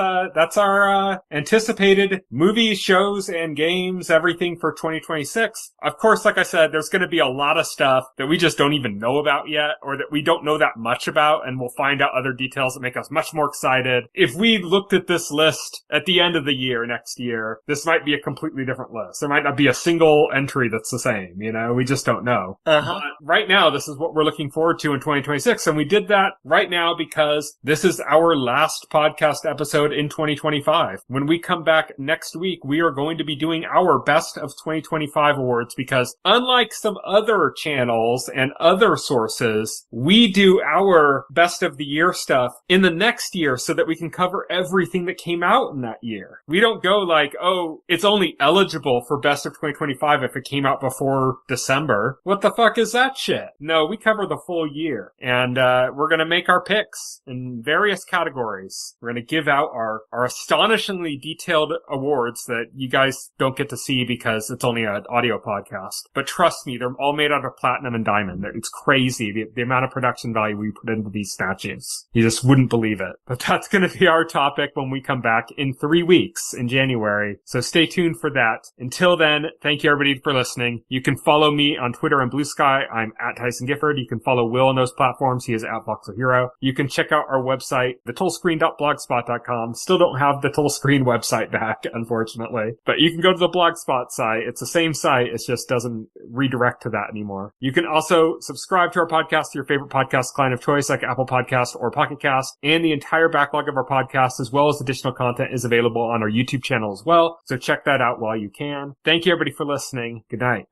our anticipated movies, shows, and games, everything for 2026. Of course, like I said, there's going to be a lot of stuff that we just don't even know about yet, or that we don't know that much about, and we'll find out other details that make us much more excited. If we looked at this list at the end of the year, next year, this might be a completely different list. There might not be a single entry that's the same, we just don't know. But right now, this is what we're looking forward to in 2026, and we did that right now because this is our last podcast episode in 2025. When we come back next week, we are going to be doing our Best of 2025 awards because unlike some other channels and other sources, we do our Best of the Year stuff in the next year so that we can cover everything that came out in that year. We don't go it's only eligible for Best of 2025 if it came out before December. What the fuck is that shit? No, we cover the full year. And we're going to make our picks in various categories. We're going to give out our astonishingly detailed awards that you guys don't get to see because it's only an audio podcast. But trust me, they're all made out of platinum and diamond. It's crazy, the amount of production value we put into these statues. You just wouldn't believe it. But that's going to be our topic when we come back in 3 weeks in January. So stay tuned for that. Until then, thank you everybody for listening. You can follow me on Twitter and Blue Sky. I'm at Tyson Gifford. You can follow Will on those platforms. He is at Voxel Hero. You can check out our website, The Toll totalscreen.blogspot.com. Still don't have the Totalscreen website back, unfortunately. But you can go to the Blogspot site. It's the same site. It just doesn't redirect to that anymore. You can also subscribe to our podcast to your favorite podcast client of choice, like Apple Podcast or Pocket Cast. And the entire backlog of our podcast, as well as additional content, is available on our YouTube channel as well. So check that out while you can. Thank you, everybody, for listening. Good night.